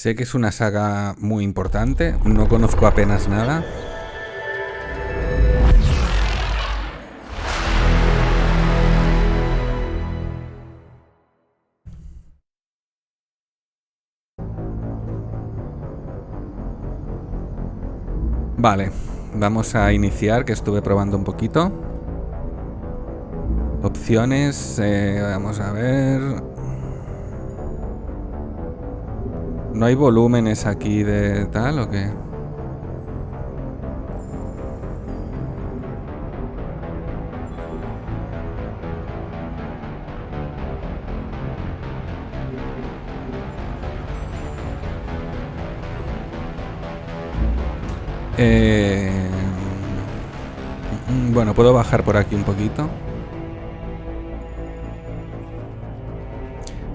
Sé que es una saga muy importante, no conozco apenas nada. Vale, vamos a iniciar, que estuve probando un poquito. Opciones, vamos a ver. ¿No hay volúmenes aquí de tal o qué? Bueno, puedo bajar por aquí un poquito.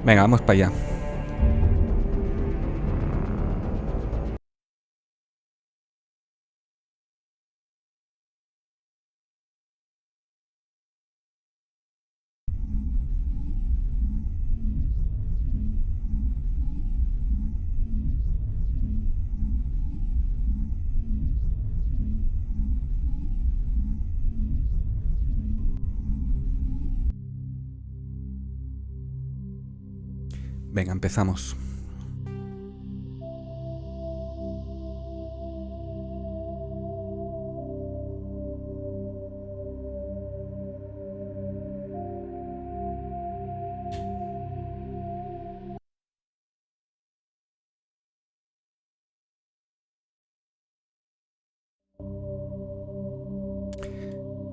Venga, vamos para allá. Venga, empezamos.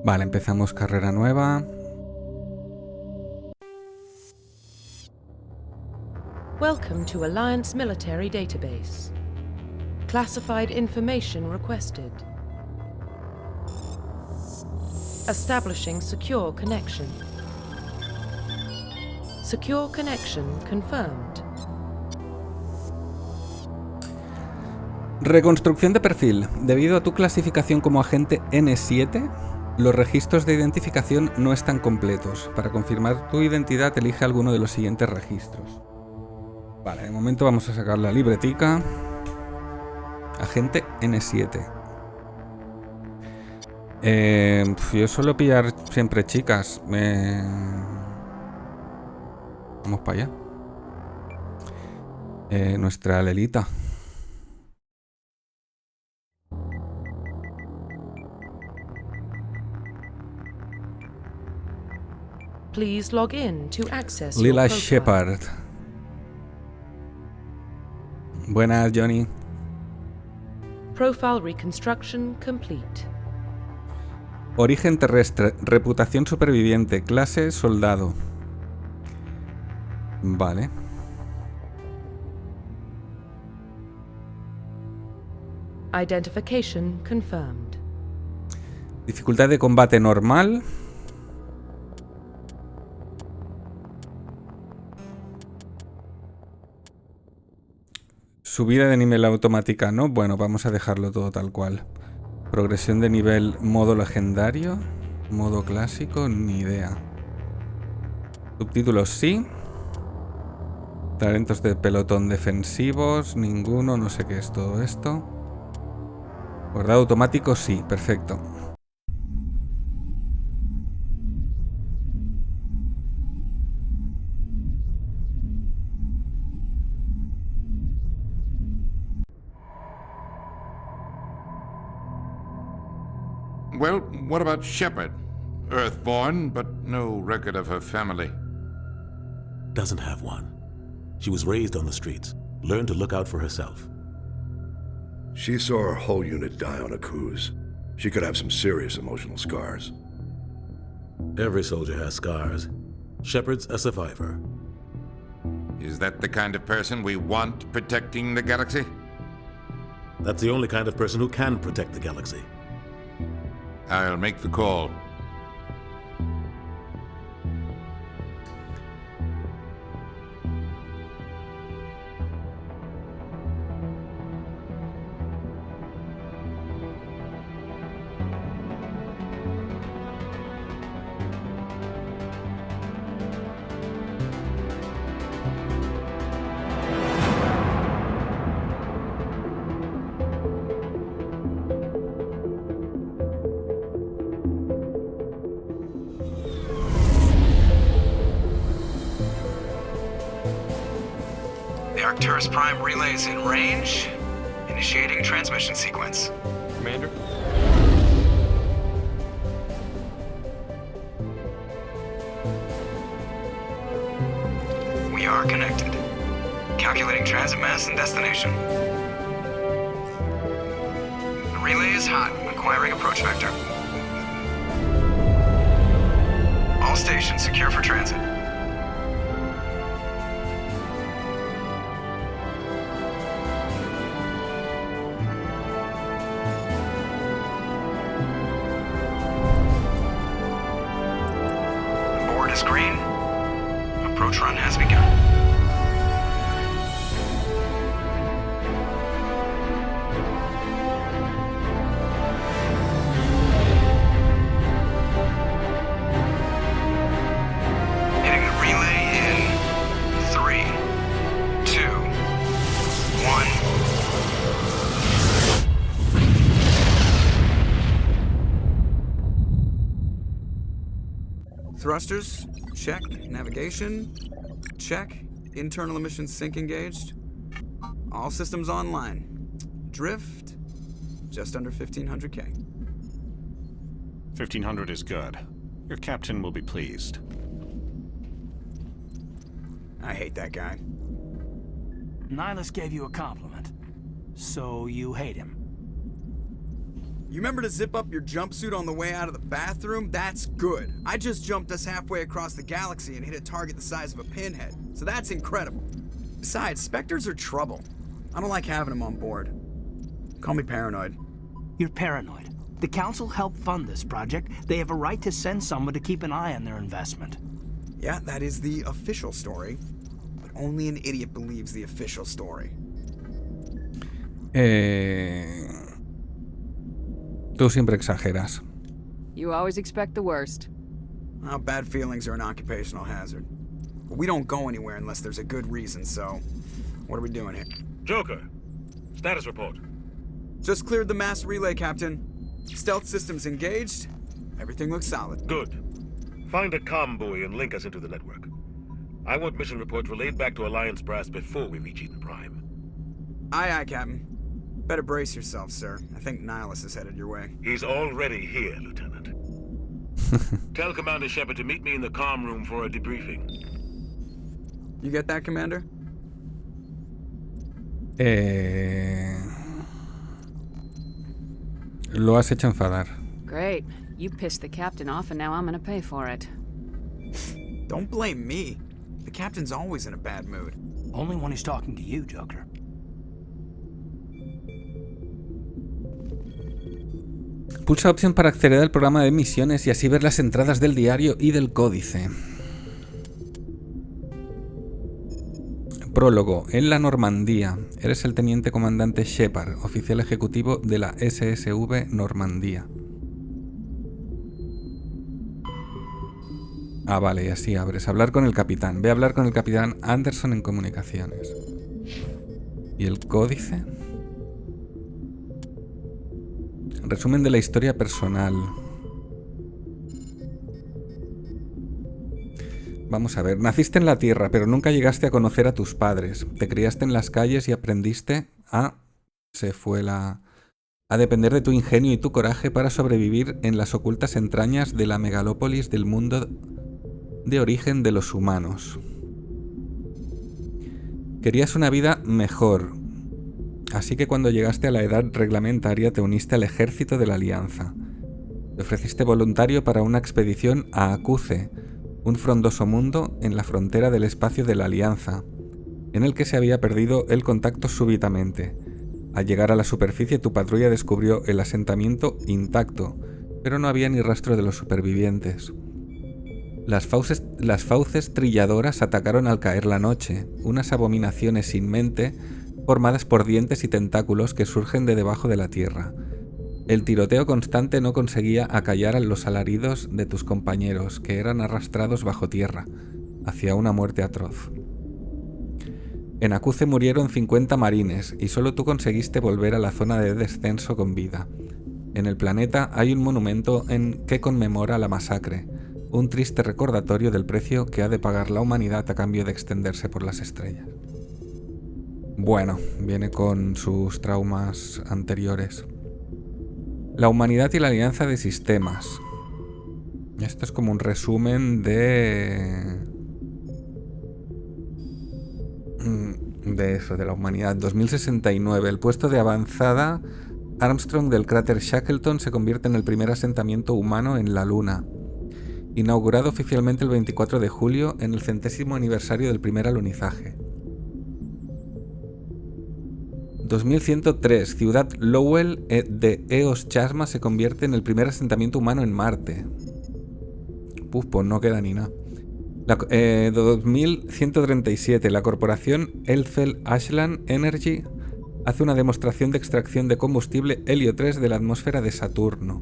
Vale, empezamos carrera nueva. Welcome to Alliance Military Database. Classified information requested. Establishing secure connection. Secure connection confirmed. Reconstrucción de perfil. Debido a tu clasificación como agente N7, los registros de identificación no están completos. Para confirmar tu identidad, elige alguno de los siguientes registros. Vale, de momento vamos a sacar la libretica. Agente N7. Yo suelo pillar siempre chicas. Vamos para allá. Nuestra Lelita. Please log in to access your Lila profile. Shepard. Buenas, Johnny. Profile reconstruction complete. Origen terrestre. Reputación superviviente. Clase soldado. Vale. Identification confirmed. Dificultad de combate normal. Subida de nivel automática, ¿no? Bueno, vamos a dejarlo todo tal cual. Progresión de nivel modo legendario. Modo clásico, ni idea. Subtítulos sí. Talentos de pelotón defensivos, ninguno, no sé qué es todo esto. Guardado automático sí, perfecto. Well, what about Shepard? Earthborn, but no record of her family. Doesn't have one. She was raised on the streets, learned to look out for herself. She saw her whole unit die on a cruise. She could have some serious emotional scars. Every soldier has scars. Shepard's a survivor. Is that the kind of person we want protecting the galaxy? That's the only kind of person who can protect the galaxy. I'll make the call. Arcturus Prime relays in range. Initiating transmission sequence. Commander? We are connected. Calculating transit mass and destination. The relay is hot. Acquiring approach vector. All stations secure for transit. The board is green. Approach run has begun. Hitting the relay in 3, 2, 1. Thrusters, check. Navigation, check. Internal emissions sync engaged. All systems online. Drift, just under 1500K. 1500 is good. Your captain will be pleased. I hate that guy. Nihilus gave you a compliment. So you hate him. You remember to zip up your jumpsuit on the way out of the bathroom? That's good. I just jumped us halfway across the galaxy and hit a target the size of a pinhead. So that's incredible. Besides, Spectres are trouble. I don't like having them on board. Call me paranoid. You're paranoid. The Council helped fund this project. They have a right to send someone to keep an eye on their investment. Yeah, that is the official story. But only an idiot believes the official story. Tú siempre exageras. You always expect the worst. Well, bad feelings are an occupational hazard. But we don't go anywhere unless there's a good reason, so... What are we doing here? Joker, status report. Just cleared the mass relay, Captain. Stealth systems engaged. Everything looks solid. Good. Find a comm buoy and link us into the network. I want mission reports relayed back to Alliance brass before we reach Eden Prime. Aye, aye, Captain. Better brace yourself, sir. I think Nihilus is headed your way. He's already here, Lieutenant. Tell Commander Shepard to meet me in the comm room for a debriefing. You get that, Commander? Lo has hecho enfadar. Great. You pissed the captain off and now I'm gonna pay for it. Don't blame me. The captain's always in a bad mood. Only when he's talking to you, Joker. Pulsa opción para acceder al programa de misiones y así ver las entradas del diario y del códice. Prólogo. En la Normandía. Eres el teniente comandante Shepard, oficial ejecutivo de la SSV Normandía. Ah, vale, y así abres. Hablar con el capitán. Ve a hablar con el capitán Anderson en comunicaciones. ¿Y el códice? Resumen de la historia personal. Vamos a ver. Naciste en la Tierra, pero nunca llegaste a conocer a tus padres. Te criaste en las calles y aprendiste a... a depender de tu ingenio y tu coraje para sobrevivir en las ocultas entrañas de la megalópolis del mundo de origen de los humanos. Querías una vida mejor. Así que cuando llegaste a la edad reglamentaria te uniste al ejército de la Alianza. Te ofreciste voluntario para una expedición a Acuce, un frondoso mundo en la frontera del espacio de la Alianza, en el que se había perdido el contacto súbitamente. Al llegar a la superficie tu patrulla descubrió el asentamiento intacto, pero no había ni rastro de los supervivientes. Las fauces trilladoras atacaron al caer la noche, unas abominaciones sin mente formadas por dientes y tentáculos que surgen de debajo de la tierra. El tiroteo constante no conseguía acallar a los alaridos de tus compañeros, que eran arrastrados bajo tierra, hacia una muerte atroz. En Acuce murieron 50 marines, y solo tú conseguiste volver a la zona de descenso con vida. En el planeta hay un monumento que conmemora la masacre, un triste recordatorio del precio que ha de pagar la humanidad a cambio de extenderse por las estrellas. Bueno, viene con sus traumas anteriores. La humanidad y la alianza de sistemas. Esto es como un resumen de eso, de la humanidad. 2069. El puesto de avanzada Armstrong del cráter Shackleton se convierte en el primer asentamiento humano en la Luna. Inaugurado oficialmente el 24 de julio en el 100º aniversario del primer alunizaje. 2103. Ciudad Lowell de Eos Chasma se convierte en el primer asentamiento humano en Marte. Pues no queda ni nada. 2137. La corporación Elfell Ashland Energy hace una demostración de extracción de combustible helio 3 de la atmósfera de Saturno.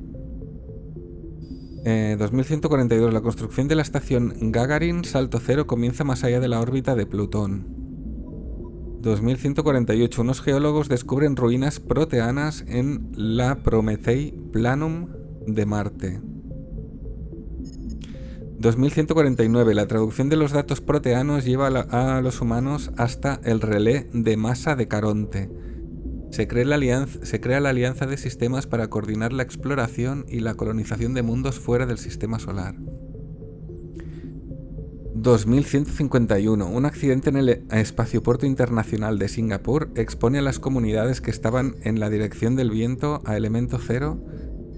2142. La construcción de la estación Gagarin Salto Cero comienza más allá de la órbita de Plutón. 2148. Unos geólogos descubren ruinas proteanas en la Prometei Planum de Marte. 2149. La traducción de los datos proteanos lleva a los humanos hasta el relé de masa de Caronte. Se crea la alianza de sistemas para coordinar la exploración y la colonización de mundos fuera del sistema solar. 2151. Un accidente en el espaciopuerto internacional de Singapur expone a las comunidades que estaban en la dirección del viento a elemento cero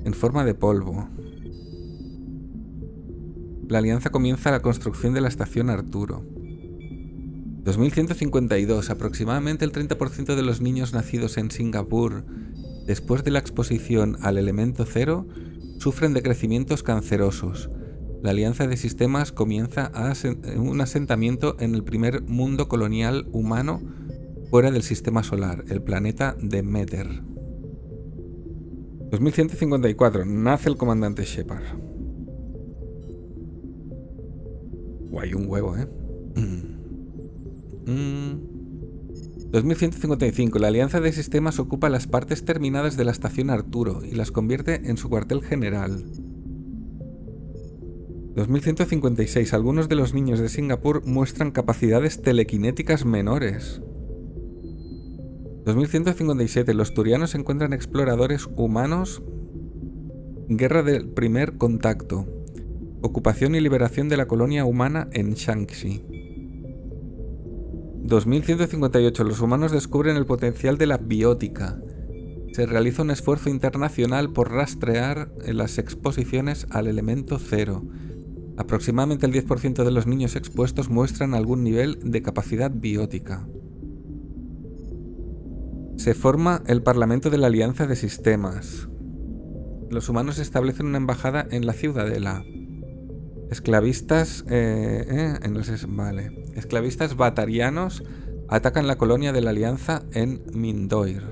en forma de polvo. La alianza comienza la construcción de la estación Arturo. 2152. Aproximadamente el 30% de los niños nacidos en Singapur después de la exposición al elemento cero sufren de crecimientos cancerosos. La alianza de sistemas comienza un asentamiento en el primer mundo colonial humano fuera del sistema solar, el planeta Demeter. 2154. Nace el comandante Shepard. Guay, un huevo, 2155. La alianza de sistemas ocupa las partes terminadas de la estación Arturo y las convierte en su cuartel general. 2156. Algunos de los niños de Singapur muestran capacidades telequinéticas menores. 2157. Los turianos encuentran exploradores humanos. Guerra del primer contacto. Ocupación y liberación de la colonia humana en Shanxi. 2158. Los humanos descubren el potencial de la biótica. Se realiza un esfuerzo internacional por rastrear las exposiciones al elemento cero. Aproximadamente el 10% de los niños expuestos muestran algún nivel de capacidad biótica. Se forma el Parlamento de la Alianza de Sistemas. Los humanos establecen una embajada en la Ciudadela. Esclavistas Esclavistas batarianos atacan la colonia de la Alianza en Mindoir.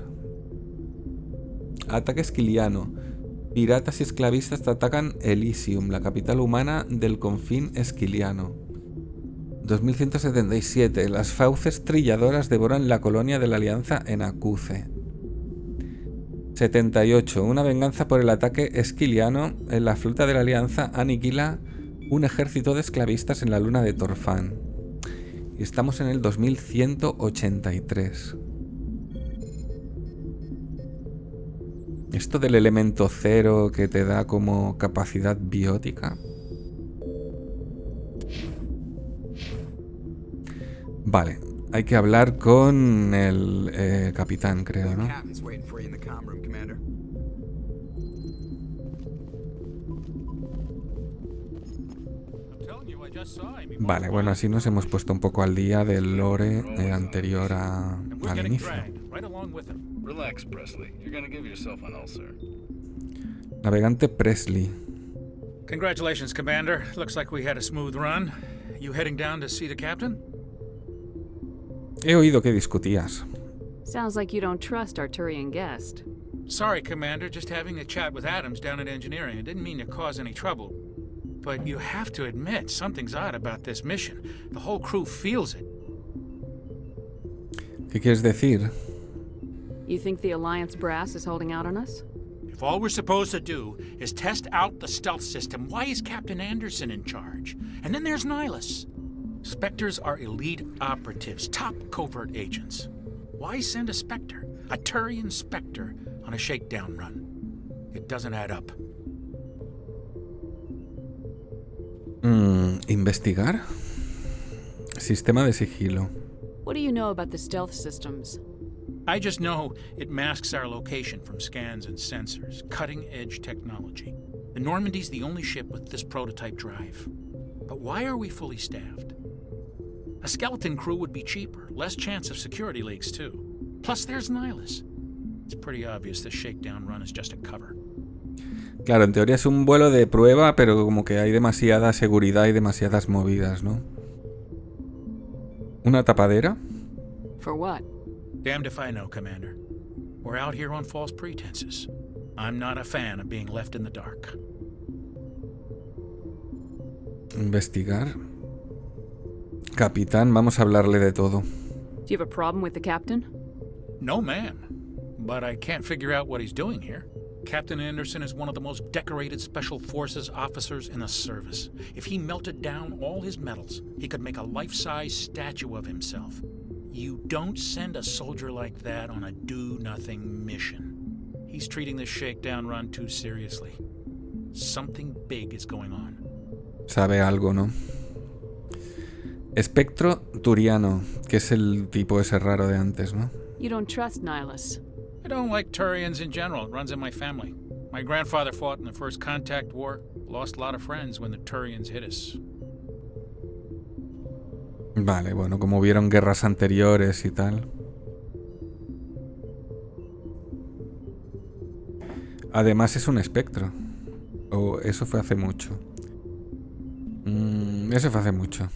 Ataque esquiliano. Piratas y esclavistas atacan Elysium, la capital humana del confín esquiliano. 2177. Las fauces trilladoras devoran la colonia de la Alianza en Acuce. 78. Una venganza por el ataque esquiliano. La flota de la Alianza aniquila un ejército de esclavistas en la luna de Torfán. Y estamos en el 2183. Esto del elemento cero que te da como capacidad biótica. Vale, hay que hablar con el capitán, creo, ¿no? Vale, bueno, así nos hemos puesto un poco al día del lore anterior al inicio. Relax, Presley. You're gonna give yourself an ulcer. Navegante Presley. Congratulations, Commander. Looks like we had a smooth run. You heading down to see the captain? He oído que discutías. Sounds like you don't trust our Turian guest. Sorry, Commander. Just having a chat with Adams down at engineering. I didn't mean to cause any trouble. But you have to admit, something's odd about this mission. The whole crew feels it. ¿Qué quieres decir? You think the Alliance brass is holding out on us? If all we're supposed to do is test out the stealth system, why is Captain Anderson in charge? And then there's Nihilus. Spectres are elite operatives, top covert agents. Why send a Spectre, a Turian Spectre, on a shakedown run? It doesn't add up. Investigar. Sistema de sigilo. What do you know about the stealth systems? I just know it masks our location from scans and sensors. Cutting-edge technology. The Normandy's the only ship with this prototype drive. But why are we fully staffed? A skeleton crew would be cheaper, less chance of security leaks too. Plus there's Nihilus. It's pretty obvious this shakedown run is just a cover. Claro, en teoría es un vuelo de prueba, pero como que hay demasiada seguridad y demasiadas movidas, ¿no? ¿Una tapadera? For what? Damned if I know, Commander. We're out here on false pretenses. I'm not a fan of being left in the dark. Investigar. Capitán, vamos a hablarle de todo. Do you have a problem with the captain? No, ma'am. But I can't figure out what he's doing here. Captain Anderson is one of the most decorated Special Forces officers in the service. If he melted down all his medals, he could make a life-size statue of himself. You don't send a soldier like that on a do-nothing mission. He's treating this shakedown run too seriously. Something big is going on. Sabe algo, ¿no? Espectro turiano, que es el tipo ese raro de antes, ¿no? You don't trust Nihilus. I don't like Turians in general. It runs in my family. My grandfather fought in the First Contact War. Lost a lot of friends when the Turians hit us. Vale, bueno, como vieron guerras anteriores y tal. Además es un espectro. O eso fue hace mucho. Eso fue hace mucho.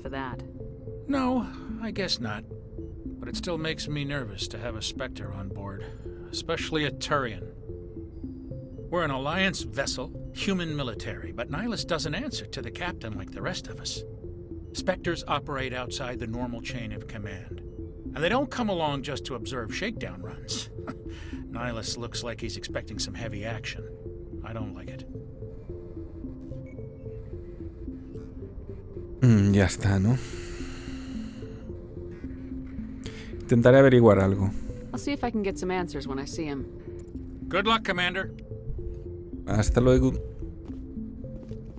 For that. No, I guess not. But it still makes me nervous to have a Spectre on board, especially a Turian. We're an Alliance vessel, human military, but Nihilus doesn't answer to the captain like the rest of us. Spectres operate outside the normal chain of command. And they don't come along just to observe shakedown runs. Nihilus looks like he's expecting some heavy action. I don't like it. Ya está, ¿no? Intentaré averiguar algo. I'll see if I can get some answers when I see him. Good luck, Commander. Hasta luego.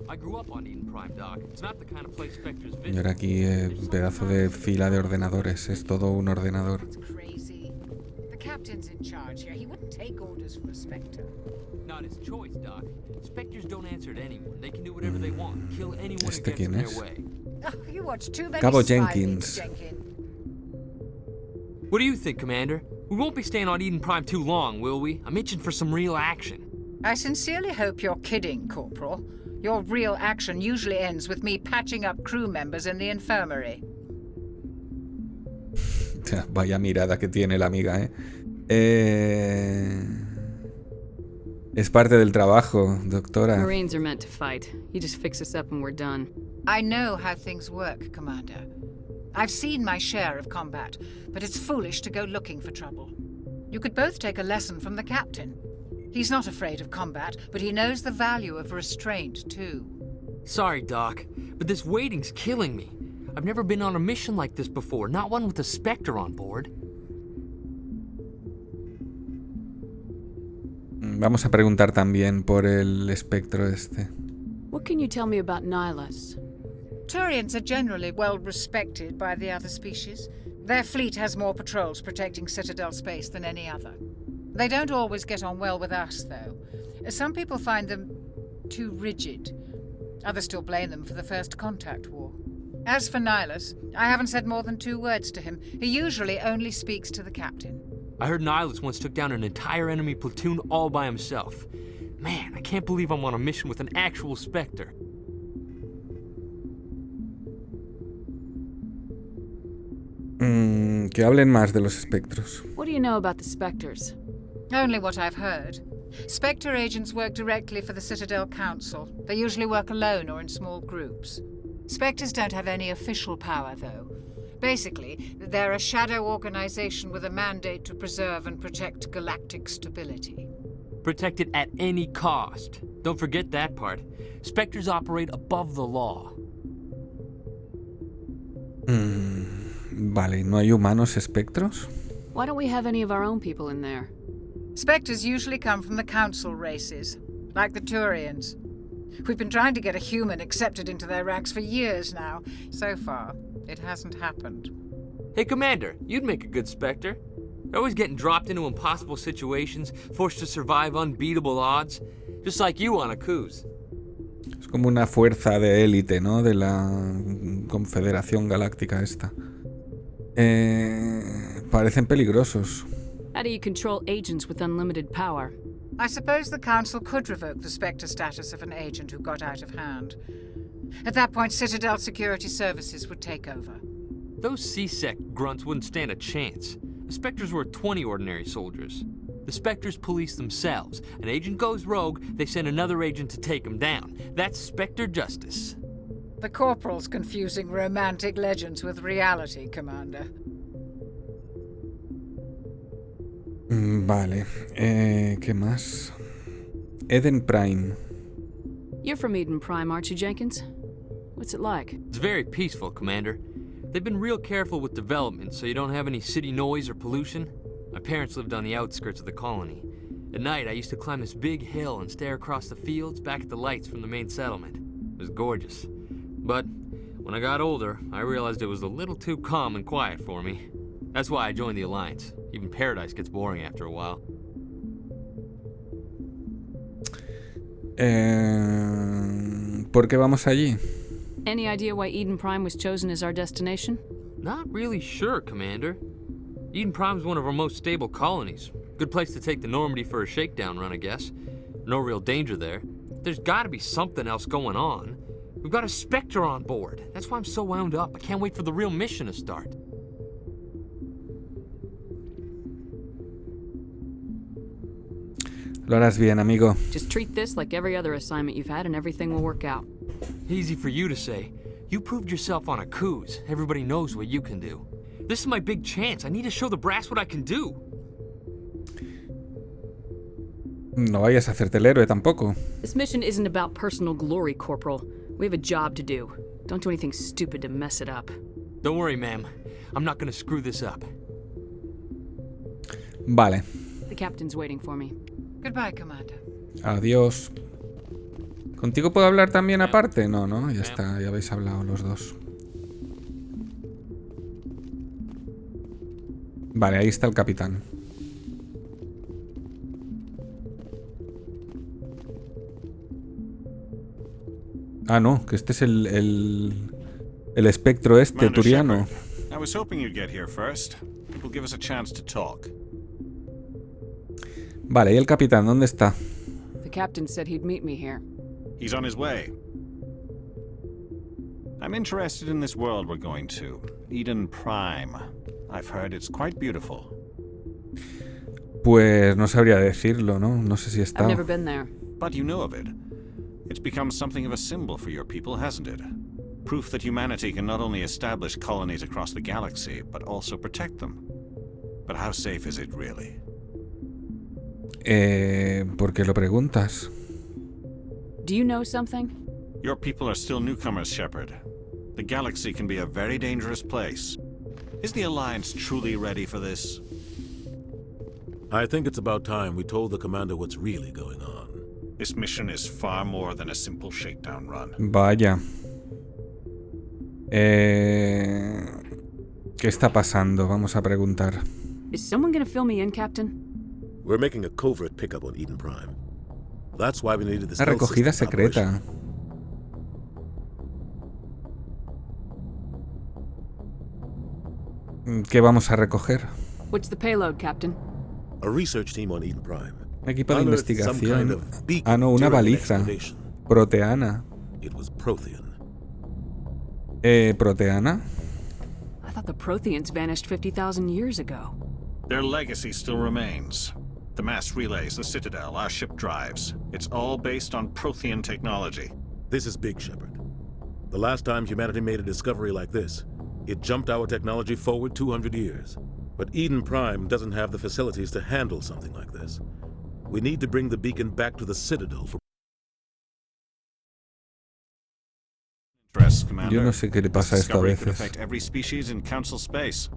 I grew up on Eden Prime, Doc. It's not the kind of place Spectres Y visit. ahora aquí un pedazo de fila de ordenadores. Es todo un ordenador. Crazy. The captain's in charge here. He wouldn't take orders from a Spectre. Not his choice, Doc. Spectres don't answer to anyone. They can do whatever they want. Kill anyone who ¿Este gets quién in their es? way. Oh, you watch too many Cabo spy Jenkins. movies, Jenkins. What do you think, Commander? We won't be staying on Eden Prime too long, will we? I'm itching for some real action. I sincerely hope you're kidding, Corporal. Your real action usually ends with me patching up crew members in the infirmary. Vaya mirada que tiene la amiga, ¿eh? Es parte del trabajo, doctora. Marines are meant to fight. You just fix us up and we're done. I know how things work, Commander. I've seen my share of combat, but it's foolish to go looking for trouble. You could both take a lesson from the captain. He's not afraid of combat, but he knows the value of restraint, too. Sorry, Doc, but this waiting's killing me. I've never been on a mission like this before, not one with a Spectre on board. Vamos a preguntar también por el espectro este. What can you tell me about Nihilus? Turians are generally well respected by the other species. Their fleet has more patrols protecting Citadel space than any other. They don't always get on well with us, though. Some people find them too rigid. Others still blame them for the First Contact War. As for Nihilus, I haven't said more than 2 words to him. He usually only speaks to the captain. I heard Nihilus once took down an entire enemy platoon all by himself. Man, I can't believe I'm on a mission with an actual Spectre. Que hablen más de los espectros. What do you know about the Spectres? Only what I've heard. Spectre agents work directly for the Citadel Council. They usually work alone or in small groups. Spectres don't have any official power, though. Basically, they're a shadow organization with a mandate to preserve and protect galactic stability. Protect it at any cost. Don't forget that part. Spectres operate above the law. Vale, ¿no hay humanos espectros? Why don't we have any of our own people in there? Spectres usually come from the council races, like the Turians. We've been trying to get a human accepted into their ranks for years now. So far, it hasn't happened. Hey, Commander, you'd make a good Spectre. You're always getting dropped into impossible situations, forced to survive unbeatable odds, just like you on a cruise. Es como una fuerza de élite, ¿no? De la Confederación Galáctica esta. Parecen peligrosos. How do you control agents with unlimited power? I suppose the Council could revoke the Spectre status of an agent who got out of hand. At that point, Citadel Security Services would take over. Those C-Sec grunts wouldn't stand a chance. The Spectres were 20 ordinary soldiers. The Spectres police themselves. An agent goes rogue, they send another agent to take him down. That's Spectre justice. The Corporal's confusing romantic legends with reality, Commander. Vale. ¿Qué más? Eden Prime. You're from Eden Prime, aren't you, Jenkins? What's it like? It's very peaceful, Commander. They've been real careful with development, so you don't have any city noise or pollution. My parents lived on the outskirts of the colony. At night, I used to climb this big hill and stare across the fields back at the lights from the main settlement. It was gorgeous. But when I got older, I realized it was a little too calm and quiet for me. That's why I joined the Alliance. Even Paradise gets boring after a while. ¿Por qué vamos allí? Any idea why Eden Prime was chosen as our destination? Not really sure, Commander. Eden Prime's one of our most stable colonies. Good place to take the Normandy for a shakedown run, I guess. No real danger there. There's gotta be something else going on. We've got a Spectre on board. That's why I'm so wound up. I can't wait for the real mission to start. Lo harás bien, amigo. Just treat this like every other assignment you've had and everything will work out. Easy for you to say. You proved yourself on a cruise. Everybody knows what you can do. This is my big chance. I need to show the brass what I can do. No vayas a hacerte el héroe tampoco. This mission isn't about personal glory, Corporal. We have a job to do. Don't do anything stupid to mess it up. Don't worry, ma'am. I'm not gonna screw this up. Vale. The captain's waiting for me. Goodbye, Commander. Adiós. ¿Contigo puedo hablar también aparte? No, no, ya está, ya habéis hablado los dos. Vale, ahí está el capitán. Ah, no, que este es el espectro este, turiano. I was hoping you'd get here first. It will give us a chance to talk. Vale, ¿y el capitán dónde está? The captain said he'd meet me here. He's on his way. I'm interested in this world we're going to. Eden Prime. I've heard it's quite beautiful. Pues no sabría decirlo, ¿no? No sé si está. I've never been there. But you know of it. It's become something of a symbol for your people, hasn't it? Proof that humanity can not only establish colonies across the galaxy, but also protect them. But how safe is it really? ¿Por qué lo preguntas? Do you know something? Your people are still newcomers, Shepard. The galaxy can be a very dangerous place. Is the Alliance truly ready for this? I think it's about time we told the commander what's really going on. This mission is far more than a simple shakedown run. Vaya. ¿Qué está pasando? Vamos a preguntar. Is someone gonna fill me in, Captain? We're making a covert pickup on Eden Prime. That's why we needed this. La recogida secreta. ¿Qué vamos a recoger? What's the payload, Captain? A research team on Eden Prime. Un equipo de investigación. Ah, no, una baliza. Proteana. It was Prothean. ¿Proteana? I thought the Protheans vanished 50,000 years ago. Their legacy still remains. The mass relays, the Citadel, our ship drives. It's all based on Prothean technology. This is big, Shepard. The last time humanity made a discovery like this, it jumped our technology forward 200 years. But Eden Prime doesn't have the facilities to handle something like this. We need to bring the beacon back to the Citadel for Press, Commander. Yo no sé qué le pasa a esto a Discovery could veces. affect every species in Council space.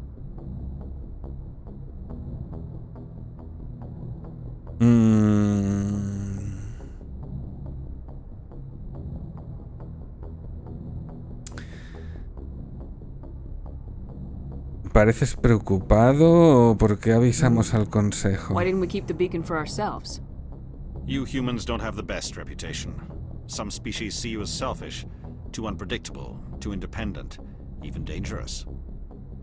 Pareces preocupado. ¿Por qué avisamos al consejo? Why didn't we keep the beacon for ourselves? You humans don't have the best reputation. Some species see you as selfish, too unpredictable, too independent, even dangerous.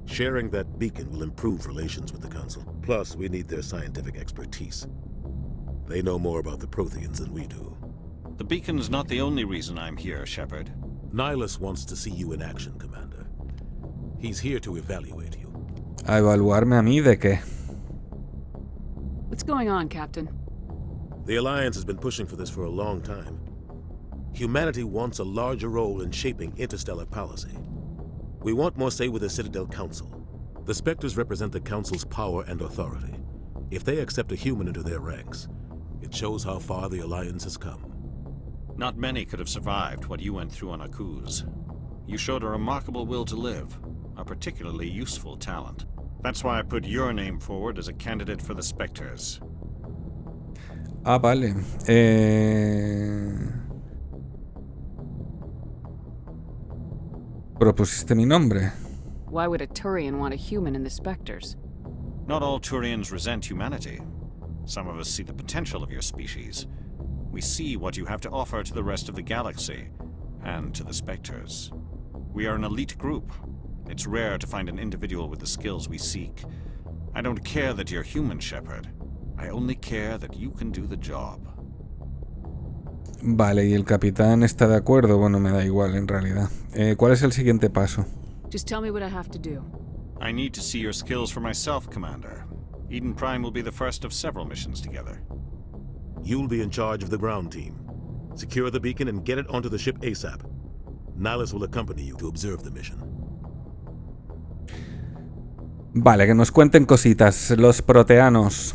Sharing that beacon will improve relations with the Council. Plus, we need their scientific expertise. They know more about the Protheans than we do. The beacon's not the only reason I'm here, Shepard. Nihilus wants to see you in action, Commander. He's here to evaluate you. ¿A evaluarme a mí de qué? What's going on, Captain? The Alliance has been pushing for this for a long time. Humanity wants a larger role in shaping interstellar policy. We want more say with the Citadel Council. The Spectres represent the Council's power and authority. If they accept a human into their ranks, it shows how far the Alliance has come. Not many could have survived what you went through on Akuz. You showed a remarkable will to live, a particularly useful talent. That's why I put your name forward as a candidate for the Spectres. Ah, vale. Propusiste mi nombre. Why would a Turian want a human in the Spectres? Not all Turians resent humanity. Some of us see the potential of your species. We see what you have to offer to the rest of the galaxy, and to the Spectres. We are an elite group. It's rare to find an individual with the skills we seek. I don't care that you're human, Shepard. I only care that you can do the job. Vale, ¿y el capitán está de acuerdo? Bueno, me da igual en realidad. ¿Cuál es el siguiente paso? Just tell me what I have to do. I need to see your skills for myself, Commander. Eden Prime will be the first of several missions together. You'll be in charge of the ground team. Secure the beacon and get it onto the ship ASAP. Nihilus will accompany you to observe the mission. Vale, que nos cuenten cositas. Los proteanos.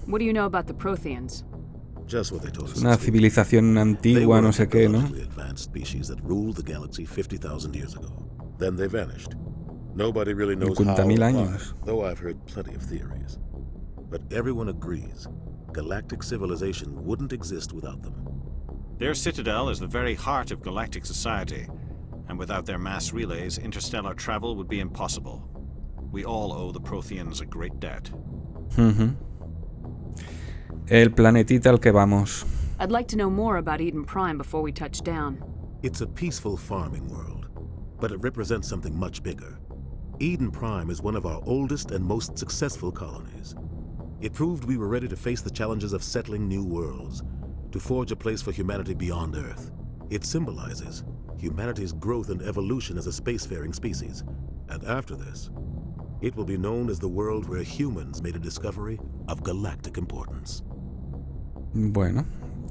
What do you know about the Protheans? Just what they told us. Una civilización antigua, no sé qué, ¿no? Advanced species that ruled the galaxy 50,000 years ago. Then they vanished. Nobody really knows how or why, though I've heard plenty of theories. But everyone agrees, galactic civilization wouldn't exist without them. Their citadel is the very heart of galactic society, and without their mass relays, interstellar travel would be impossible. We all owe the Protheans a great debt. El planetita al que vamos. I'd like to know more about Eden Prime before we touch down. It's a peaceful farming world, but it represents something much bigger. Eden Prime is one of our oldest and most successful colonies. It proved we were ready to face the challenges of settling new worlds, to forge a place for humanity beyond Earth. It symbolizes humanity's growth and evolution as a spacefaring species. And after this, it will be known as the world where humans made a discovery of galactic importance. Bueno,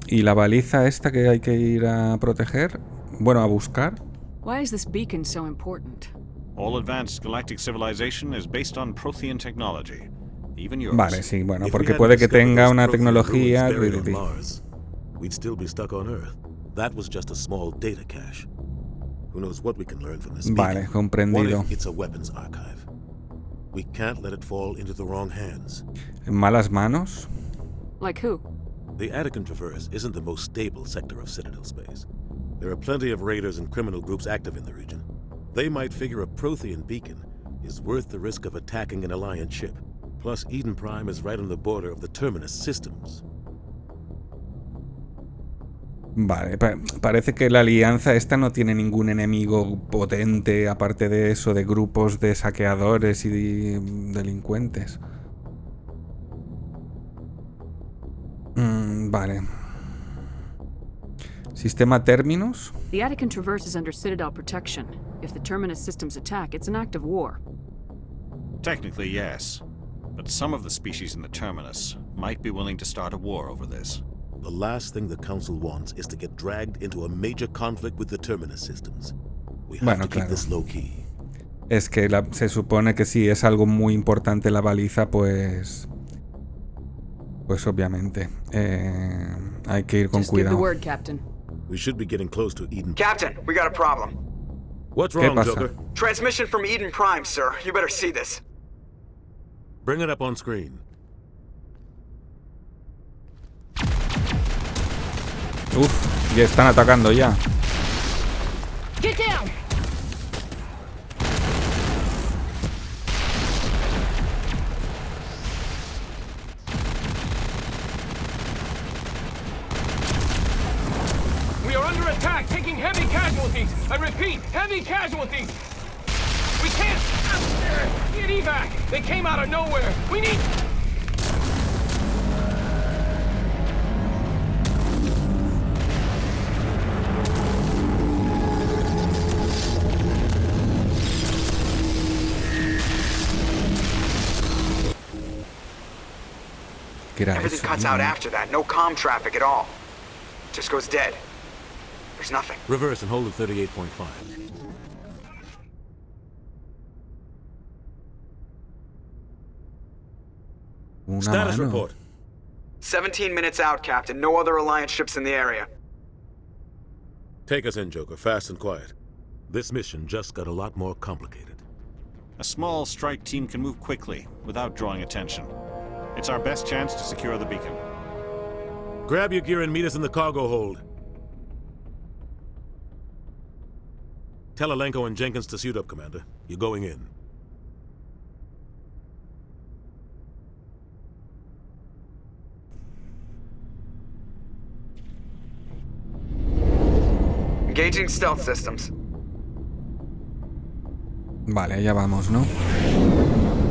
¿y la baliza esta que hay que ir a proteger? Bueno, a buscar. Why is this beacon so important? All advanced galactic civilization is based on Prothean technology, even yours. Vale, sí, bueno, porque puede que tenga una tecnología. We'd still be stuck on Earth. That was just a small data cache. Who knows what we can learn from this beacon? Vale, comprendido. What if it's a weapons archive? We can't let it fall into the wrong hands. ¿En malas manos? Like who? The Attican Traverse isn't the most stable sector of Citadel space. There are plenty of raiders and criminal groups active in the region. They might figure a Prothean beacon is worth the risk of attacking an Alliance ship. Plus, Eden Prime is right on the border of the Terminus systems. Vale, parece que la alianza esta no tiene ningún enemigo potente, aparte de eso, de grupos de saqueadores y delincuentes. Vale. Sistema Terminus. The Attican Traverse is under Citadel protection. If the Terminus systems attack, it's an act of war. Technically, yes. But some of the species in the Terminus might be willing to start a war over this. The last thing the Council wants is to get dragged into a major conflict with the Terminus systems. We have to keep this low key. Es que se supone que si es algo muy importante la baliza, pues obviamente hay que ir con cuidado. Give the word, Captain. We should be getting close to Eden. Captain, we got a problem. What's ¿Qué wrong, pasa? Joker? Transmission from Eden Prime, sir. You better see this. Bring it up on screen. Uf, ya están atacando ya. Get down! We are under attack, taking heavy casualties. I repeat, heavy casualties. We can't get evac. They came out of nowhere. We need... Everything cuts out after that. No comm traffic at all. Just goes dead. There's nothing. Reverse and hold at 38.5. Status report. 17 minutes out, Captain. No other Alliance ships in the area. Take us in, Joker, fast and quiet. This mission just got a lot more complicated. A small strike team can move quickly, without drawing attention. It's our best chance to secure the beacon. Grab your gear and meet us in the cargo hold. Tell Alenko and Jenkins to suit up, Commander. You're going in. Engaging stealth systems. Vale, ya vamos, ¿no?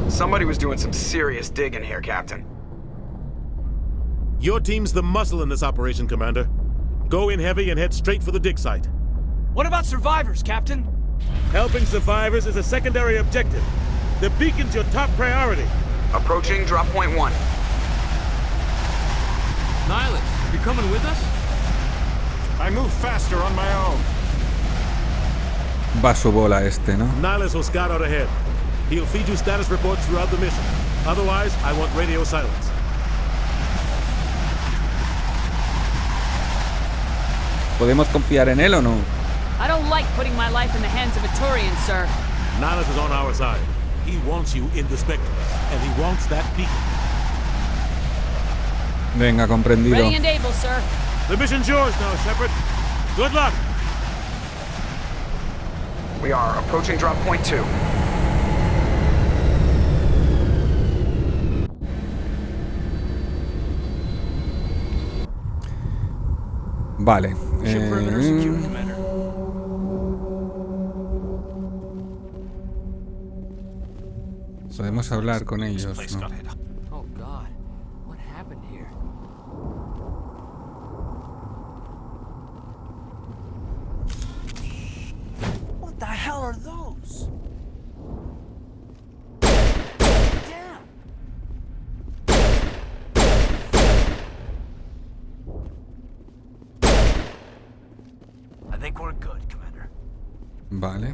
Somebody was doing some serious digging here, Captain. Your team's the muscle in this operation, Commander. Go in heavy and head straight for the dig site. What about survivors, Captain? Helping survivors is a secondary objective. The beacon's your top priority. Approaching drop point 1. Nihilus, you coming with us? I move faster on my own. Va su bola este, ¿no? Nihilus will scout out ahead. He'll feed you status reports throughout the mission. Otherwise, I want radio silence. ¿Podemos confiar en él o no? I don't like putting my life in the hands of a Turian, sir. Nihilus is on our side. He wants you in the Spectre, and he wants that beacon. Venga, comprendido. Ready and able, sir. The mission's yours now, Shepard. Good luck. We are approaching drop point 2. Vale. Podemos hablar con ellos, ¿no? Oh God, what happened here? What the hell are those? Damn! I think we're good, Commander. Vale.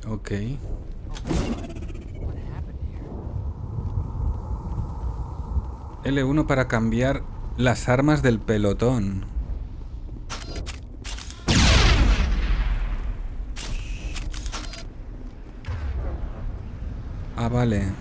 Ok. L1 para cambiar las armas del pelotón. Ah, vale.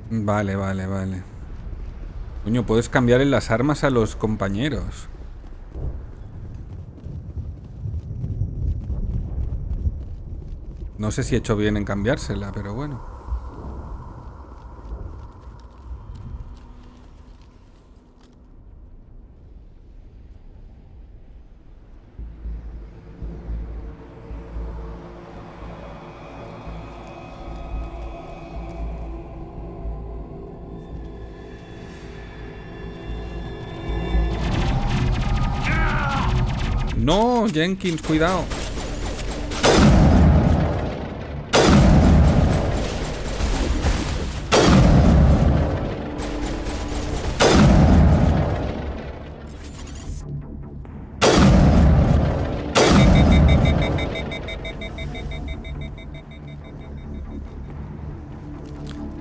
Vale, vale, vale. Coño, puedes cambiarle las armas a los compañeros. No sé si he hecho bien en cambiársela, pero bueno. No, Jenkins, cuidado.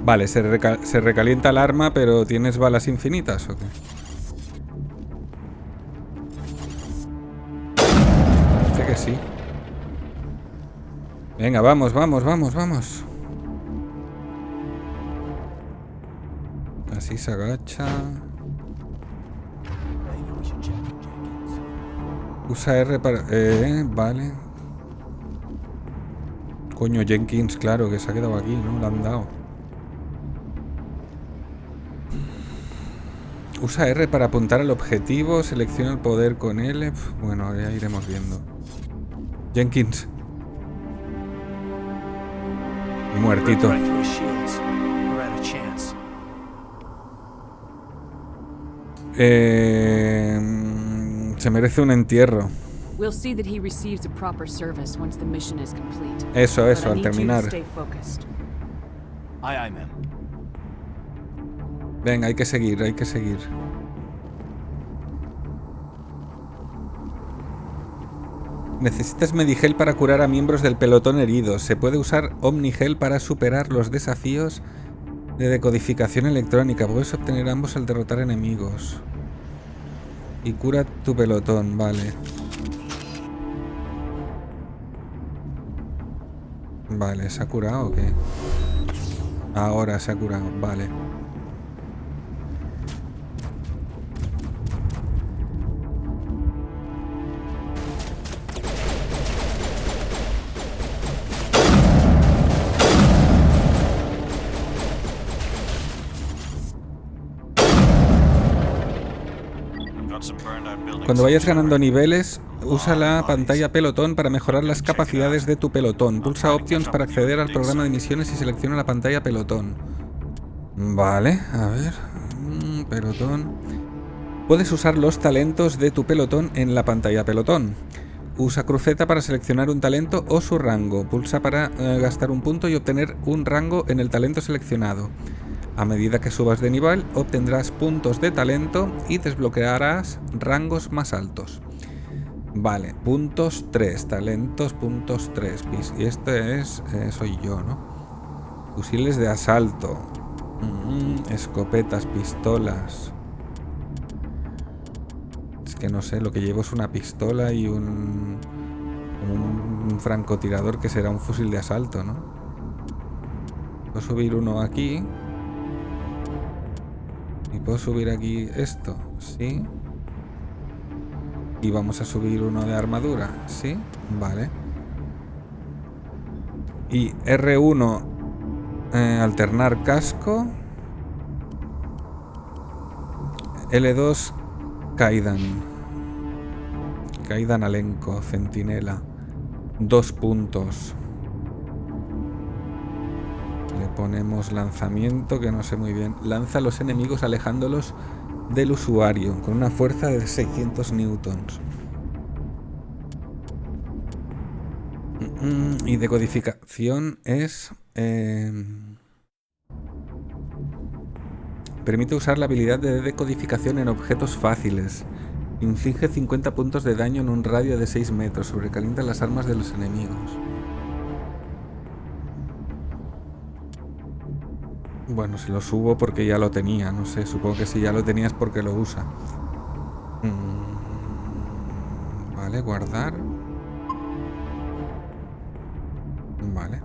Vale, se recalienta el arma, pero ¿tienes balas infinitas o qué? Parece que sí. Venga, vamos, vamos, vamos, vamos. Así se agacha. Usa R para... vale. Coño, Jenkins, claro, que se ha quedado aquí, ¿no? Le han dado. Usa R para apuntar al objetivo. Selecciona el poder con L. Bueno, ya iremos viendo. Jenkins. Muertito. Se merece un entierro. Eso, al terminar. Venga, hay que seguir, hay que seguir. Necesitas Medigel para curar a miembros del pelotón heridos. Se puede usar Omnigel para superar los desafíos de decodificación electrónica. Puedes obtener ambos al derrotar enemigos. Y cura tu pelotón, vale. Vale, ¿se ha curado o qué? Ahora se ha curado, vale. Cuando vayas ganando niveles, usa la pantalla pelotón para mejorar las capacidades de tu pelotón. Pulsa Options para acceder al programa de misiones y selecciona la pantalla pelotón. Vale, a ver. Pelotón. Puedes usar los talentos de tu pelotón en la pantalla pelotón. Usa cruceta para seleccionar un talento o su rango. Pulsa para gastar un punto y obtener un rango en el talento seleccionado. A medida que subas de nivel, obtendrás puntos de talento y desbloquearás rangos más altos. Vale, puntos 3, talentos puntos 3. Y este es... soy yo, ¿no? Fusiles de asalto. Escopetas, pistolas. Es que no sé, lo que llevo es una pistola y un francotirador que será un fusil de asalto, ¿no? Puedo subir uno aquí. Y puedo subir aquí esto, ¿sí? Y vamos a subir uno de armadura, ¿sí? Vale. Y R1, alternar casco. L2, Kaidan. Kaidan alenco, centinela. 2 puntos. Le ponemos lanzamiento, que no sé muy bien. Lanza a los enemigos alejándolos del usuario, con una fuerza de 600 newtons. Y decodificación es... permite usar la habilidad de decodificación en objetos fáciles. Inflige 50 puntos de daño en un radio de 6 metros. Sobrecalienta las armas de los enemigos. Bueno, si lo subo porque ya lo tenía, no sé, supongo que si ya lo tenías porque lo usa. Vale, guardar. Vale.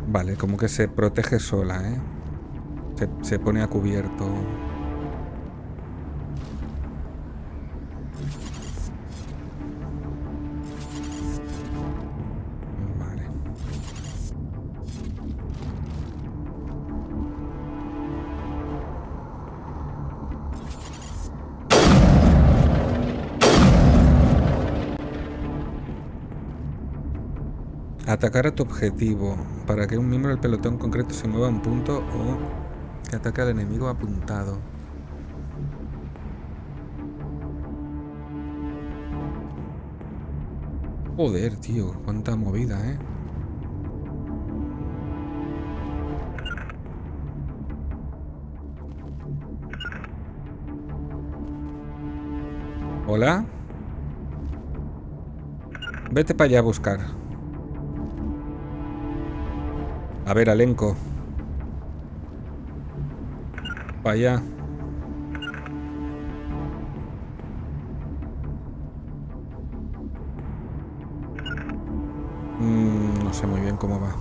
Vale, como que se protege sola, ¿eh? Se pone a cubierto. Atacar a tu objetivo. Para que un miembro del pelotón concreto se mueva a un punto o Que ataca al enemigo apuntado. Joder, tío, cuánta movida, ¿eh? ¿Hola? Vete para allá a buscar. A ver, elenco. Para allá. No sé muy bien cómo va.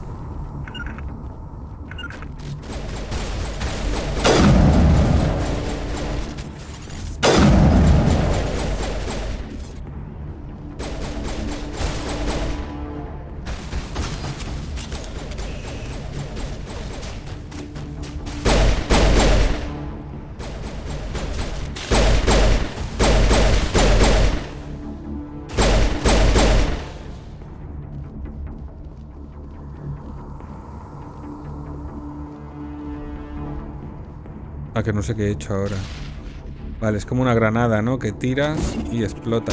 Ah, que no sé qué he hecho ahora. Vale, es como una granada, ¿no? Que tiras y explota.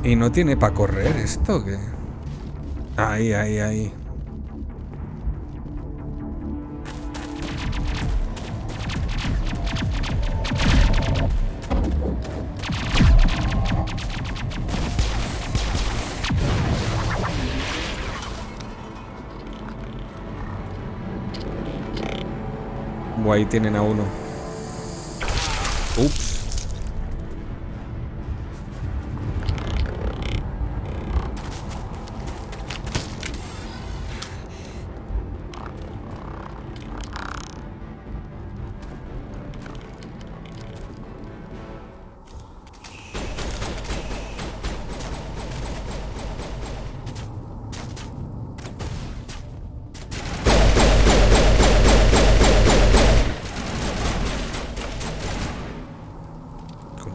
Vale. ¿Y no tiene para correr esto? ¿Qué? Ahí, ahí, ahí. Ahí tienen a uno. Ups.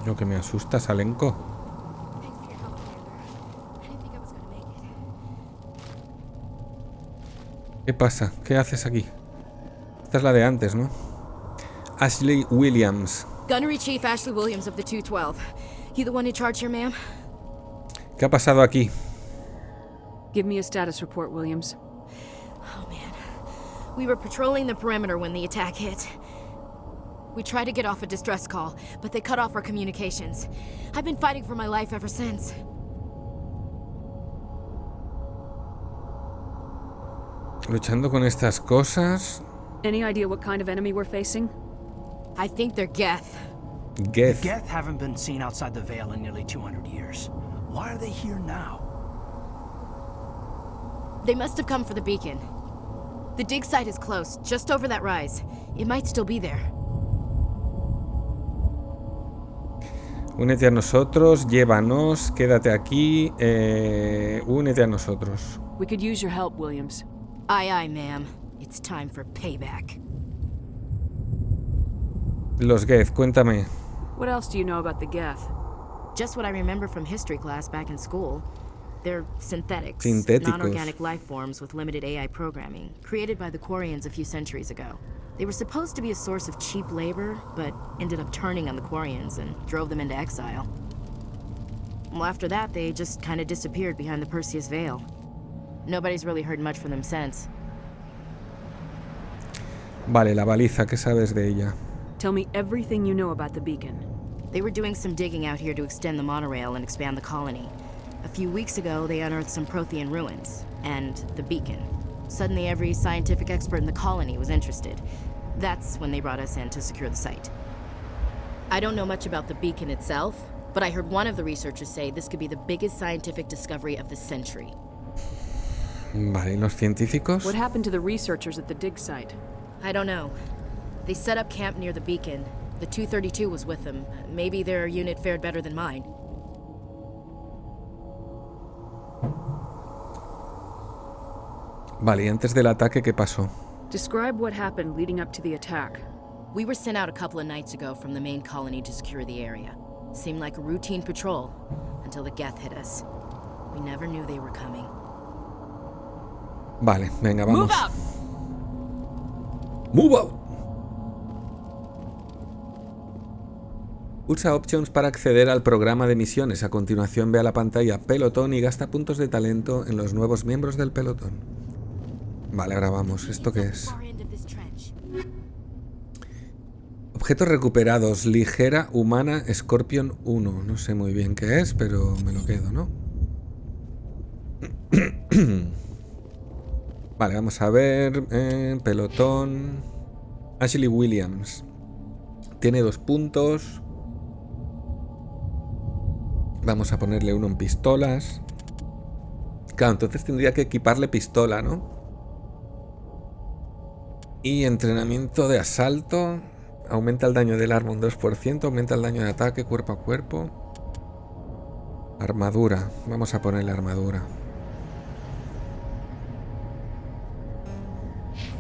Lo que me asusta, Salenko. ¿Qué pasa? ¿Qué haces aquí? Esta es la de antes, ¿no? Ashley Williams. Gunnery Chief Ashley Williams of the 212. You the one in charge here, ma'am? ¿Qué ha pasado aquí? Give me a status report, Williams. Oh, man. We were patrolling the perimeter when the attack hit. We tried to get off a distress call, but they cut off our communications. I've been fighting for my life ever since. Luchando con estas cosas. Any idea what kind of enemy we're facing? I think they're Geth. Geth. The Geth haven't been seen outside the Veil in nearly 200 years. Why are they here now? They must have come for the beacon. The dig site is close, just over that rise. It might still be there. Únete a nosotros, llévanos, quédate aquí, únete a nosotros. We could use your help, Williams. Aye, aye, ma'am. It's time for payback. Los Geth, cuéntame. What else do you know about the Geth? Just what I remember from history class back in school. They're synthetics, Sintéticos. non-organic life forms with limited AI programming, created by the Quarians a few centuries ago. They were supposed to be a source of cheap labor, but ended up turning on the Quarians and drove them into exile. Well, after that, they just kind of disappeared behind the Perseus Veil. Nobody's really heard much from them since. Vale, la baliza, ¿qué sabes de ella? Tell me everything you know about the beacon. They were doing some digging out here to extend the monorail and expand the colony. A few weeks ago, they unearthed some Prothean ruins, and the beacon. Suddenly, every scientific expert in the colony was interested. That's when they brought us in to secure the site. I don't know much about the beacon itself, but I heard one of the researchers say this could be the biggest scientific discovery of the century. Vale, ¿y los científicos? What happened to the researchers at the dig site? I don't know. They set up camp near the beacon. The 232 was with them. Maybe their unit fared better than mine. Vale, y antes del ataque, ¿qué pasó? Describe what happened leading up to the attack. We were sent out a couple of nights ago from the main colony to secure the area. Seemed like a routine patrol until the Geth hit us. We never knew they were coming. Vale, venga, vamos. Move out. Pulsa Options para acceder al programa de misiones. A continuación ve a la pantalla Pelotón y gasta puntos de talento en los nuevos miembros del pelotón. Vale, ahora vamos. ¿Esto qué es? Objetos recuperados. Ligera humana Scorpion 1. No sé muy bien qué es, pero me lo quedo, ¿no? Vale, vamos a ver. Pelotón. Ashley Williams. Tiene 2 puntos. Vamos a ponerle uno en pistolas. Claro, entonces tendría que equiparle pistola, ¿no? Y entrenamiento de asalto. Aumenta el daño del arma un 2%. Aumenta el daño de ataque cuerpo a cuerpo. Armadura. Vamos a ponerle armadura.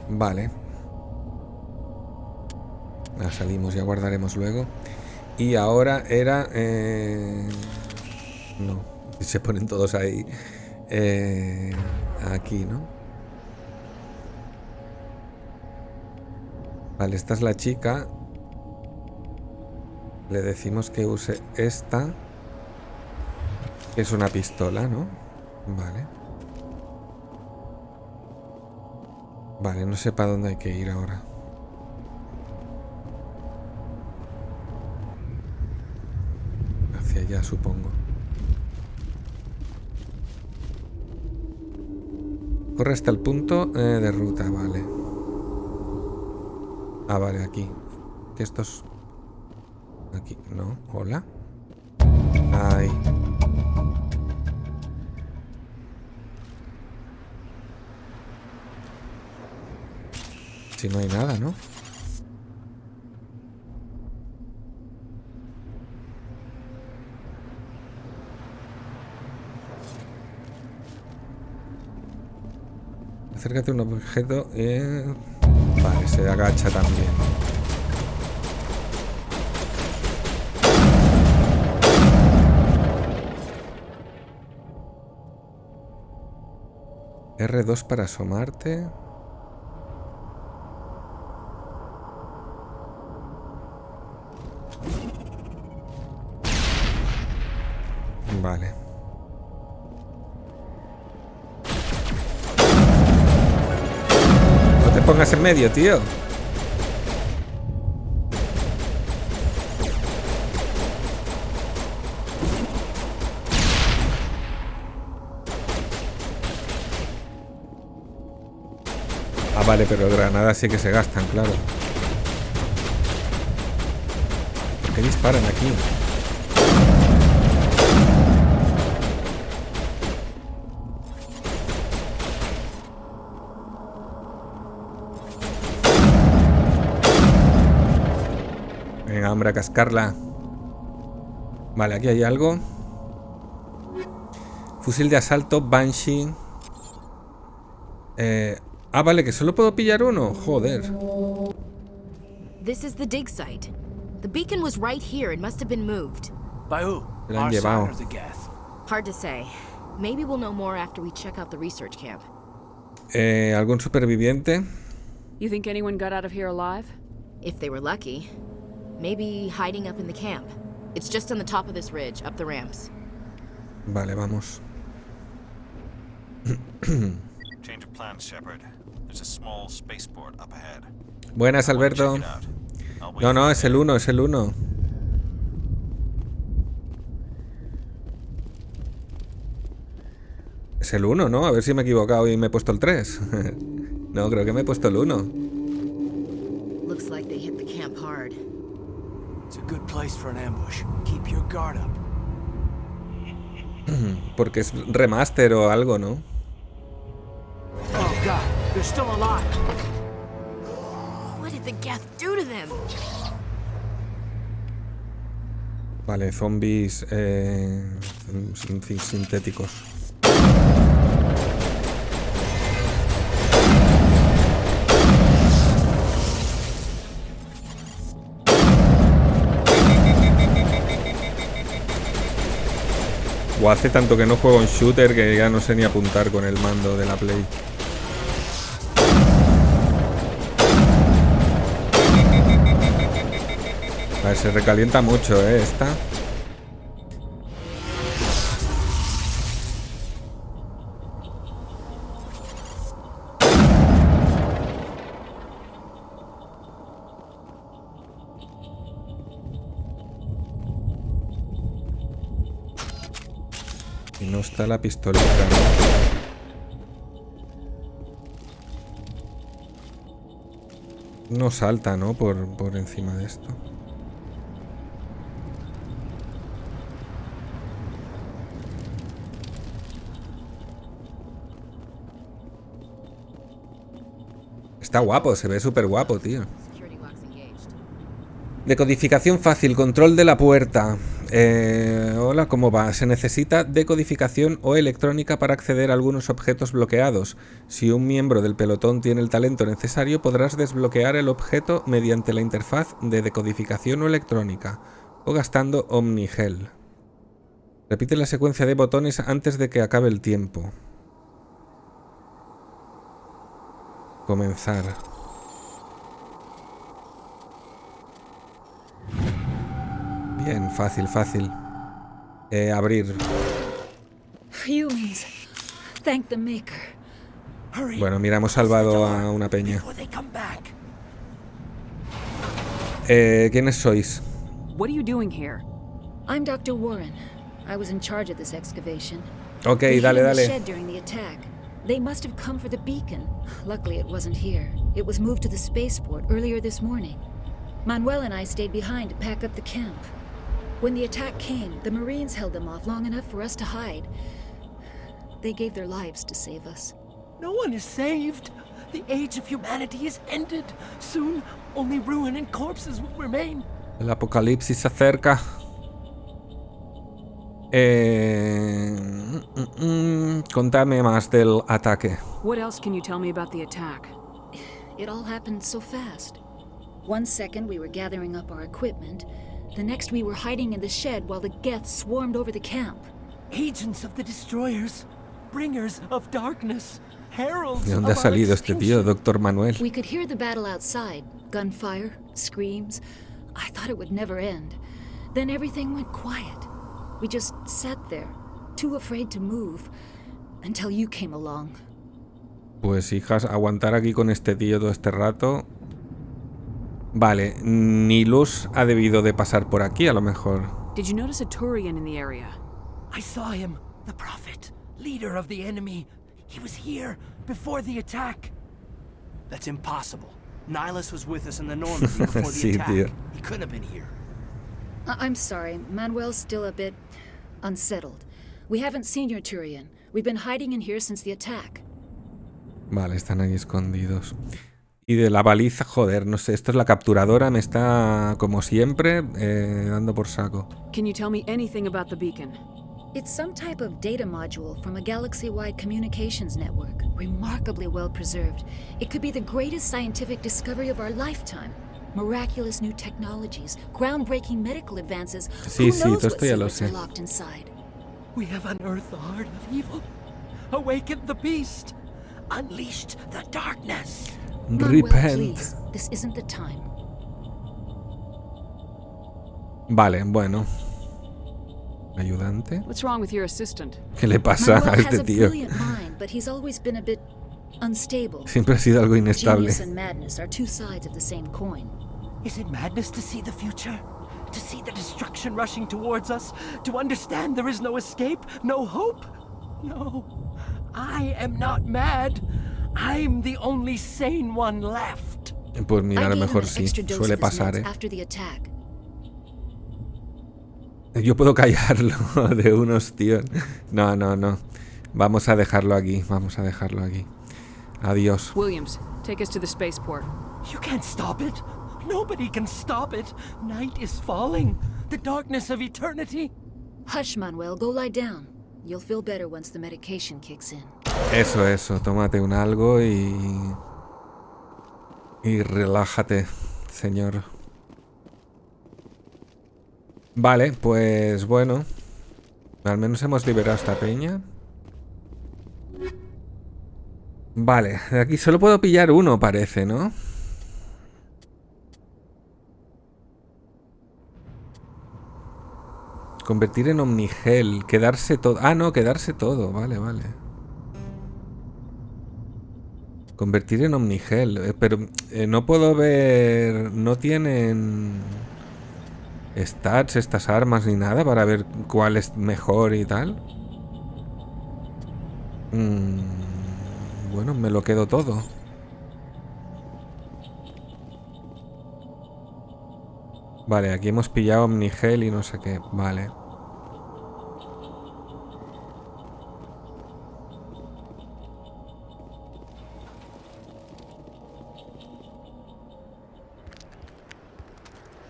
Vale. La salimos, ya guardaremos luego. Y ahora era... No, se ponen todos ahí. Aquí, ¿no? Vale, esta es la chica. Le decimos que use esta. Que es una pistola, ¿no? Vale. Vale, no sé para dónde hay que ir ahora. Hacia allá, supongo. Corre hasta el punto de ruta, vale. Ah, vale, aquí. Que estos... Aquí, no, hola. Ahí. Si no hay nada, ¿no? Acércate a un objeto. Vale, se agacha también. R2 para asomarte. Vale. No te pongas en medio, tío. Ah, vale, pero granadas sí que se gastan, claro. ¿Por qué disparan aquí? Venga, hombre, a cascarla. Vale, aquí hay algo. Fusil de asalto, Banshee. Vale, que solo puedo pillar uno. Joder. This is the dig site. The beacon was right here. It must have been moved. By who? Se la han llevado. Hard to say. Maybe we'll know more after we check out the research camp. ¿Algún superviviente? You think anyone got out of here alive? If they were lucky. Maybe hiding up in the camp. It's just on the top of this ridge, up the ramps. Vale, vamos. Change of plans, Shepard. There's a small spaceport up ahead. Buenas, Alberto. No, es el 1, es el 1. Es el 1, ¿no? A ver si me he equivocado y me he puesto el 3. No, creo que me he puesto el 1. Looks like they hit the camp hard. It's a good place for an ambush. Keep your guard up. Porque es remaster o algo, ¿no? Oh God, they're still alive. What did the Geth do to them? Vale, zombies sintéticos. O hace tanto que no juego en shooter que ya no sé ni apuntar con el mando de la Play. A ver, se recalienta mucho, esta. Y no está la pistolita. No salta, ¿no? Por encima de esto. Está guapo, se ve súper guapo, tío. Decodificación fácil, control de la puerta. Hola, ¿cómo va? Se necesita decodificación o electrónica para acceder a algunos objetos bloqueados. Si un miembro del pelotón tiene el talento necesario, podrás desbloquear el objeto mediante la interfaz de decodificación o electrónica o gastando Omnigel. Repite la secuencia de botones antes de que acabe el tiempo. Comenzar. Bien, fácil, fácil. Abrir. Humans, thank the maker. Bueno, mira, hemos salvado a una peña. ¿Quiénes sois? What are you doing here? I'm Dr. Warren. I was in charge of this excavation. Okay, dale, The dale. shed during the attack. They must have come for the beacon. Luckily, it wasn't here. It was moved to the spaceport earlier this morning. Manuel and I stayed behind to pack up the camp. When the attack came, the Marines held them off long enough for us to hide. They gave their lives to save us. No one is saved. The age of humanity is ended. Soon, only ruin and corpses will remain. El apocalipsis se acerca. Contame más del ataque. What else can you tell me about the attack? It all happened so fast. 1 second we were gathering up our equipment. The next we were hiding in the shed while the Geth swarmed over the camp. Agents of the destroyers, bringers of darkness, heralds ¿De dónde ha of our salido este tío, Dr. Manuel? We could hear the battle outside. Gunfire, screams. I thought it would never end. Then everything went quiet. We just sat there, too afraid to move, until you came along. Pues hijas, aguantar aquí con este tío todo este rato. Vale, Nilus ha debido de pasar por aquí a lo mejor. Did you notice a Turian in the area? I saw him, the prophet, leader of the enemy. He was here before the attack. That's impossible. Nihilus was with us in the Normandy before the Sí, attack. tío. He couldn't have been here. I'm sorry, Manuel's still a bit unsettled. We haven't seen your Turian. We've been hiding in here since the attack. Vale, están ahí escondidos. Y de la baliza, joder, no sé, esto es la capturadora, me está, como siempre, dando por saco. Can you tell me anything about the beacon? It's some type of data module from a galaxy-wide communications network, remarkably well preserved. It could be the greatest scientific discovery of our lifetime. Miraculous new technologies, groundbreaking medical advances. Sí, Who sí, knows todo what esto ya lo secrets are sé. locked inside? We have unearthed the heart of evil, awakened the beast, unleashed the darkness. Manuel, Repent. please, this isn't the time. Vale, bueno. Ayudante. What's wrong with your assistant? ¿Qué le pasa Manuel a este has a tío? brilliant mind, but he's always been a bit unstable. Siempre ha sido algo inestable. Genius and madness are two sides of the same coin. Is it madness to see the future? To see the destruction rushing towards us? To understand there is no escape? No hope? No. I am not mad. I'm the only sane one left. Pues mira, a lo I gave mejor him an sí. extra dose Suele of his pasar, meds after the attack. Yo puedo callarlo de unos tíos. No, no, no. Vamos a dejarlo aquí. Vamos a dejarlo aquí. Adiós. Williams, take us to the spaceport. You can't stop it. Nobody can stop it. Night is falling. The darkness of eternity. Hush, Manuel. Go lie down. You'll feel better once the medication kicks in. Eso, eso. Tómate un algo y relájate, señor. Vale, pues bueno. Al menos hemos liberado esta peña. Vale, de aquí solo puedo pillar uno, parece, ¿no? Convertir en omnigel. Quedarse todo. Ah, no, quedarse todo. Vale, vale. Convertir en omnigel. Pero no puedo ver... No tienen... stats estas armas ni nada para ver cuál es mejor y tal. Bueno, me lo quedo todo. Vale, aquí hemos pillado omnigel y no sé qué. Vale.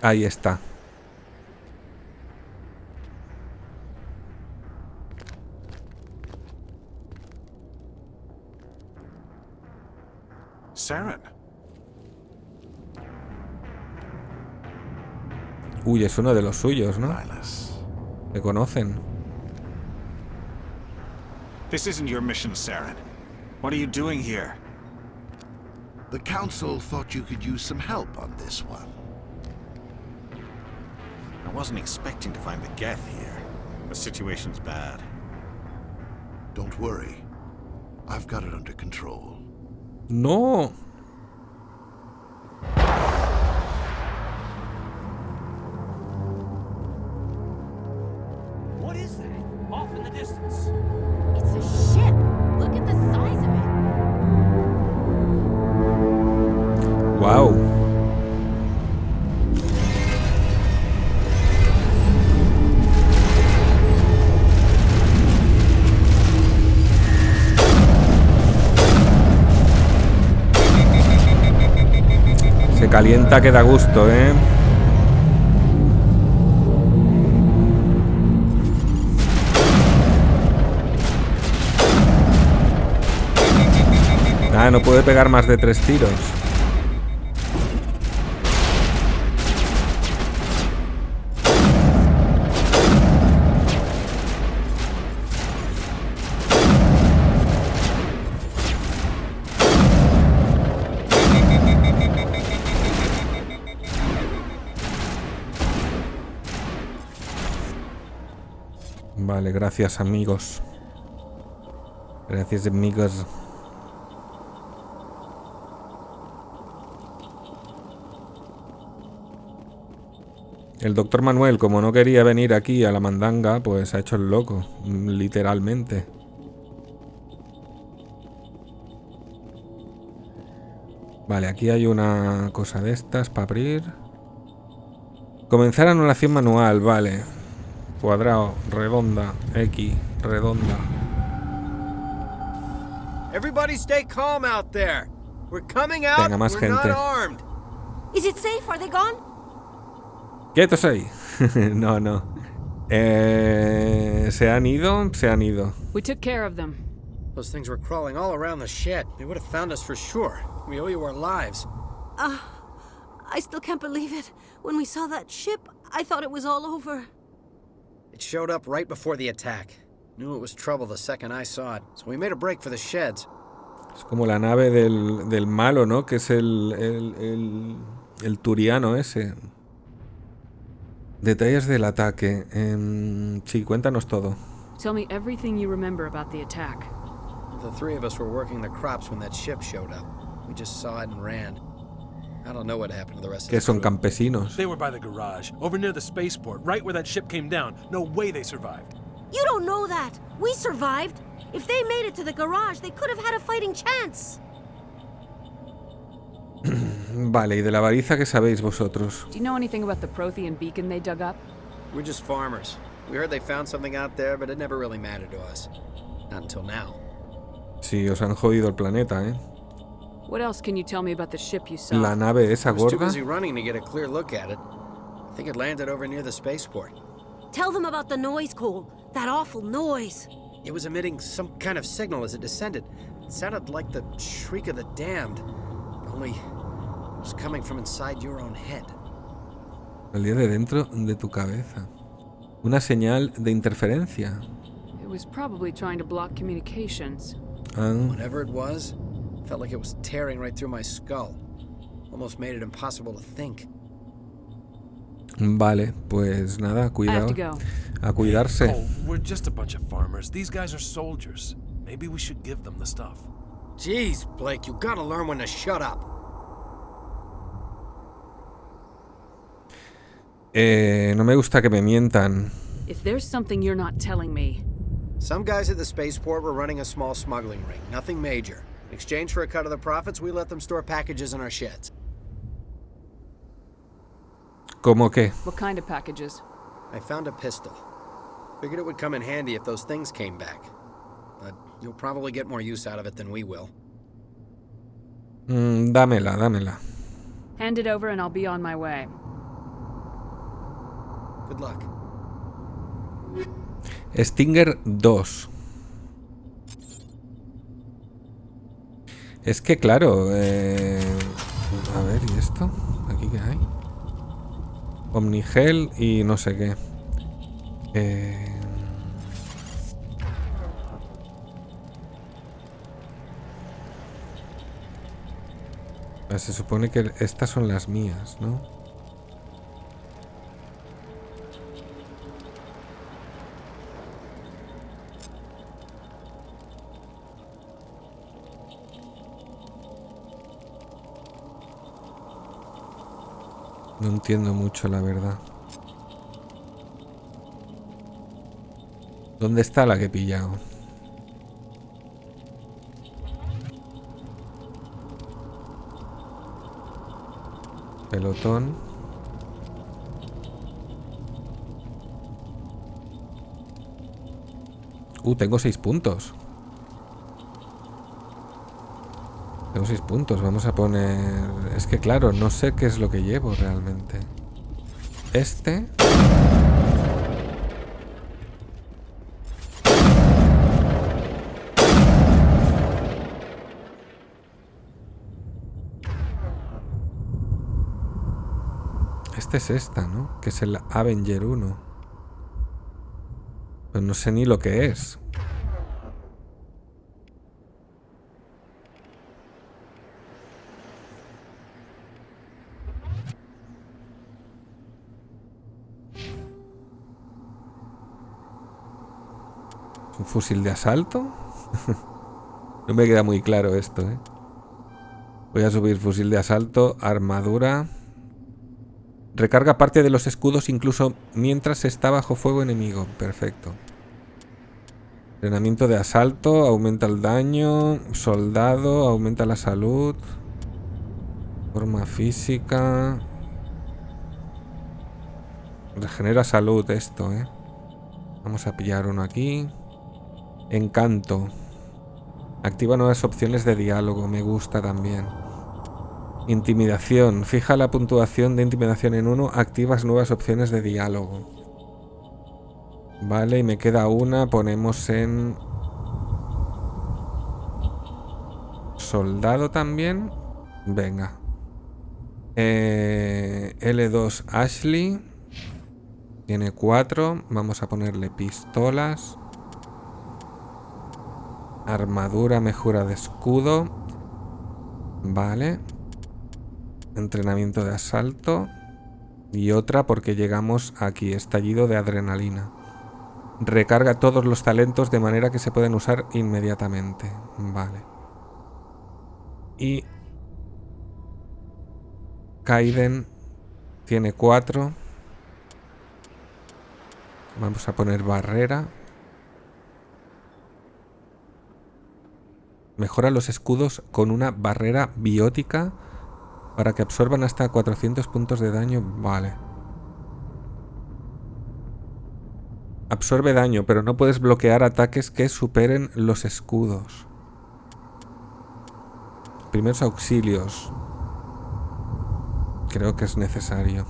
Ahí está. Saren. Uy, es uno de los suyos, ¿no? ¿Le conocen? This isn't your mission, Saren. What are you doing here? The Council thought you could use some help on this one. I wasn't expecting to find the Geth here. The situation's bad. Don't worry. I've got it under control. No. What is that? Off in the distance. It's a ship. Look at the size of it. Wow. Se calienta que da gusto, ¿eh? Ah, no puede pegar más de 3 tiros. Vale, gracias amigos. Gracias amigos. El doctor Manuel, como no quería venir aquí a la mandanga, pues ha hecho el loco, literalmente. Vale, aquí hay una cosa de estas para abrir. Comenzar anulación manual, vale. Cuadrado, redonda, X, redonda. Everybody stay calm out there. We're coming out. Venga, más We're not gente. armed. Is it safe? Are they gone? ¡Quietos ahí! No, no. ¿Se han ido? Se han ido. We took care of them. Those things were crawling all around the shed. They would have found us for sure. We owe you our lives. I still can't believe it. When we saw that ship, I thought it was all over. It showed up right before the attack. Knew it was trouble the second I saw it, so we made a break for the sheds. Es como la nave del malo, ¿no? Que es el turiano ese. Detalles del ataque. Sí, cuéntanos todo. Tell me everything you remember about the attack. The three of us were working the crops when that ship showed up. We just saw it and ran. I don't know what happened to the rest of Que the son crew. campesinos. They were by the garage, over near the spaceport, right where that ship came down. No way they survived. You don't know that. We survived. If they made it to the garage, they could have had a fighting chance. Vale, ¿y de la baliza qué sabéis vosotros? Do you know anything about the Prothean beacon they dug up? We're just farmers. We heard they found something out there, but it never really mattered to us. Not until now. Sí, os han jodido el planeta, ¿eh? What else can you tell me about the ship you saw? La nave esa I was too gorda. busy running to get a clear look at it. I think it landed over near the spaceport. Tell them about the noise, Cole. That awful noise. It was emitting some kind of signal as it descended. It sounded like the shriek of the damned. Only it was coming from inside your own head. Salía de dentro de tu cabeza. Una señal de interferencia. It was probably trying to block communications. Whatever it was, felt like it was tearing right through my skull. Almost made it impossible to think. Vale, pues nada, cuidado. A cuidarse. Cole, we're just a bunch of farmers. These guys are soldiers. Maybe we should give them the stuff. Jeez, Blake, you gotta learn when to shut up. No me gusta que me mientan. If there's something you're not telling me. Some guys at the spaceport were running a small smuggling ring, nothing major. In exchange for a cut of the profits, we let them store packages in our sheds. ¿Cómo qué? What kind of packages? I found a pistol. Figured it would come in handy if those things came back. But you'll probably get more use out of it than we will. Dámela. Hand it over and I'll be on my way. Good luck. Stinger 2. Es que claro, a ver, ¿y esto? ¿Aquí qué hay? Omnigel y no sé qué. Se supone que estas son las mías, ¿no? No entiendo mucho, la verdad. ¿Dónde está la que he pillado? Pelotón. Tengo 6 puntos. Tengo 6 puntos. Vamos a poner... Es que claro, no sé qué es lo que llevo realmente. Este... Este es esta, ¿no? Que es el Avenger 1. Pues no sé ni lo que es. ¿Un fusil de asalto? No me queda muy claro esto, ¿eh? Voy a subir fusil de asalto, armadura. Recarga parte de los escudos incluso mientras está bajo fuego enemigo. Perfecto. Entrenamiento de asalto, aumenta el daño. Soldado, aumenta la salud. Forma física. Regenera salud esto, ¿eh? Vamos a pillar uno aquí. Encanto. Activa nuevas opciones de diálogo. Me gusta también. Intimidación. Fija la puntuación de intimidación en 1. Activas nuevas opciones de diálogo. Vale, y me queda una. Ponemos en... Soldado también. Venga. L2 Ashley. Tiene 4. Vamos a ponerle pistolas. Armadura, mejora de escudo. Vale. Entrenamiento de asalto. Y otra porque llegamos aquí. Estallido de adrenalina. Recarga todos los talentos de manera que se pueden usar inmediatamente. Vale. Y... Kaiden tiene 4. Vamos a poner barrera. Mejora los escudos con una barrera biótica para que absorban hasta 400 puntos de daño. Vale. Absorbe daño, pero no puedes bloquear ataques que superen los escudos. Primeros auxilios. Creo que es necesario.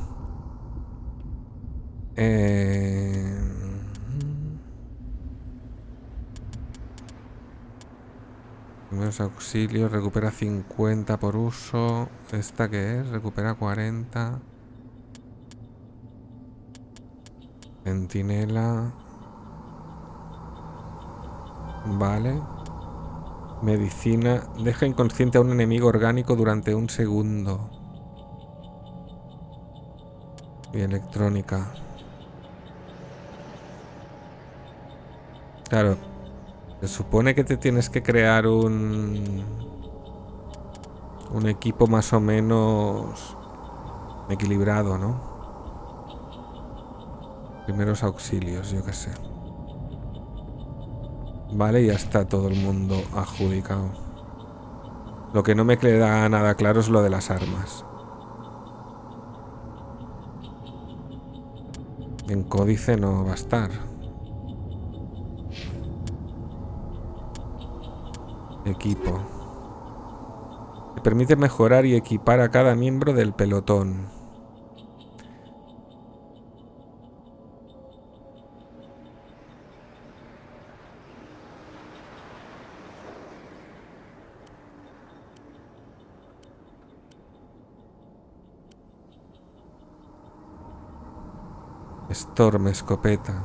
Primeros auxilios, recupera 50 por uso. ¿Esta qué es? Recupera 40. Centinela. Vale. Medicina. Deja inconsciente a un enemigo orgánico durante 1 segundo. Y electrónica. Claro. Se supone que te tienes que crear un equipo más o menos equilibrado, ¿no? Primeros auxilios, yo qué sé. Vale, ya está todo el mundo adjudicado. Lo que no me queda nada claro es lo de las armas. En códice no va a estar. Equipo. Te permite mejorar y equipar a cada miembro del pelotón. Storm, escopeta.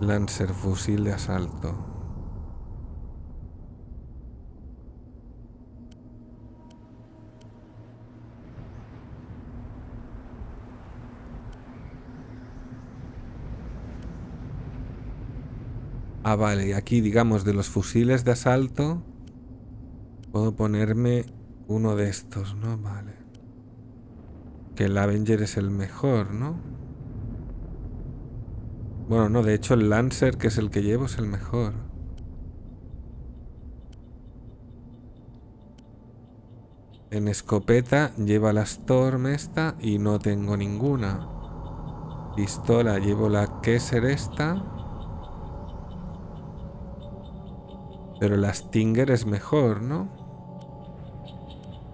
Lancer, fusil de asalto. Ah, vale, y aquí, digamos, de los fusiles de asalto puedo ponerme uno de estos, ¿no? Vale. Que el Avenger es el mejor, ¿no? Bueno, no, de hecho el Lancer, que es el que llevo, es el mejor. En escopeta lleva la Storm esta y no tengo ninguna. Pistola llevo la Kesser esta. Pero la Stinger es mejor, ¿no?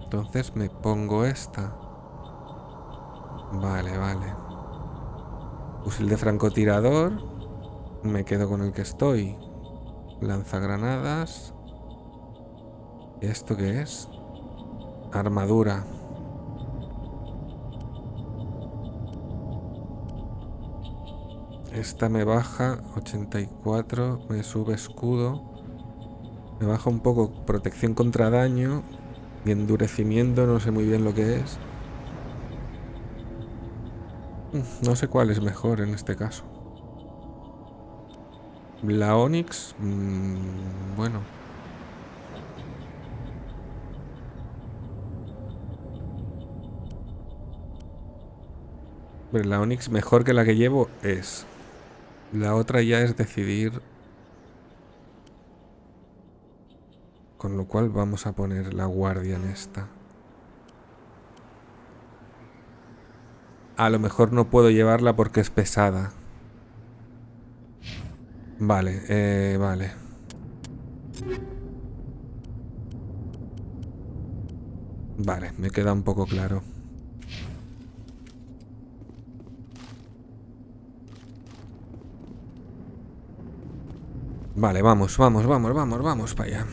Entonces me pongo esta. Vale, vale. Fusil de francotirador. Me quedo con el que estoy. Lanzagranadas. ¿Esto qué es? Armadura. Esta me baja 84. Me sube escudo. Me baja un poco protección contra daño. Y endurecimiento, no sé muy bien lo que es. No sé cuál es mejor en este caso. La Onyx, bueno. Pero la Onyx mejor que la que llevo es. La otra ya es decidir. Con lo cual vamos a poner la guardia en esta. A lo mejor no puedo llevarla porque es pesada. Vale, vale. Vale, me queda un poco claro. Vale, vamos para allá.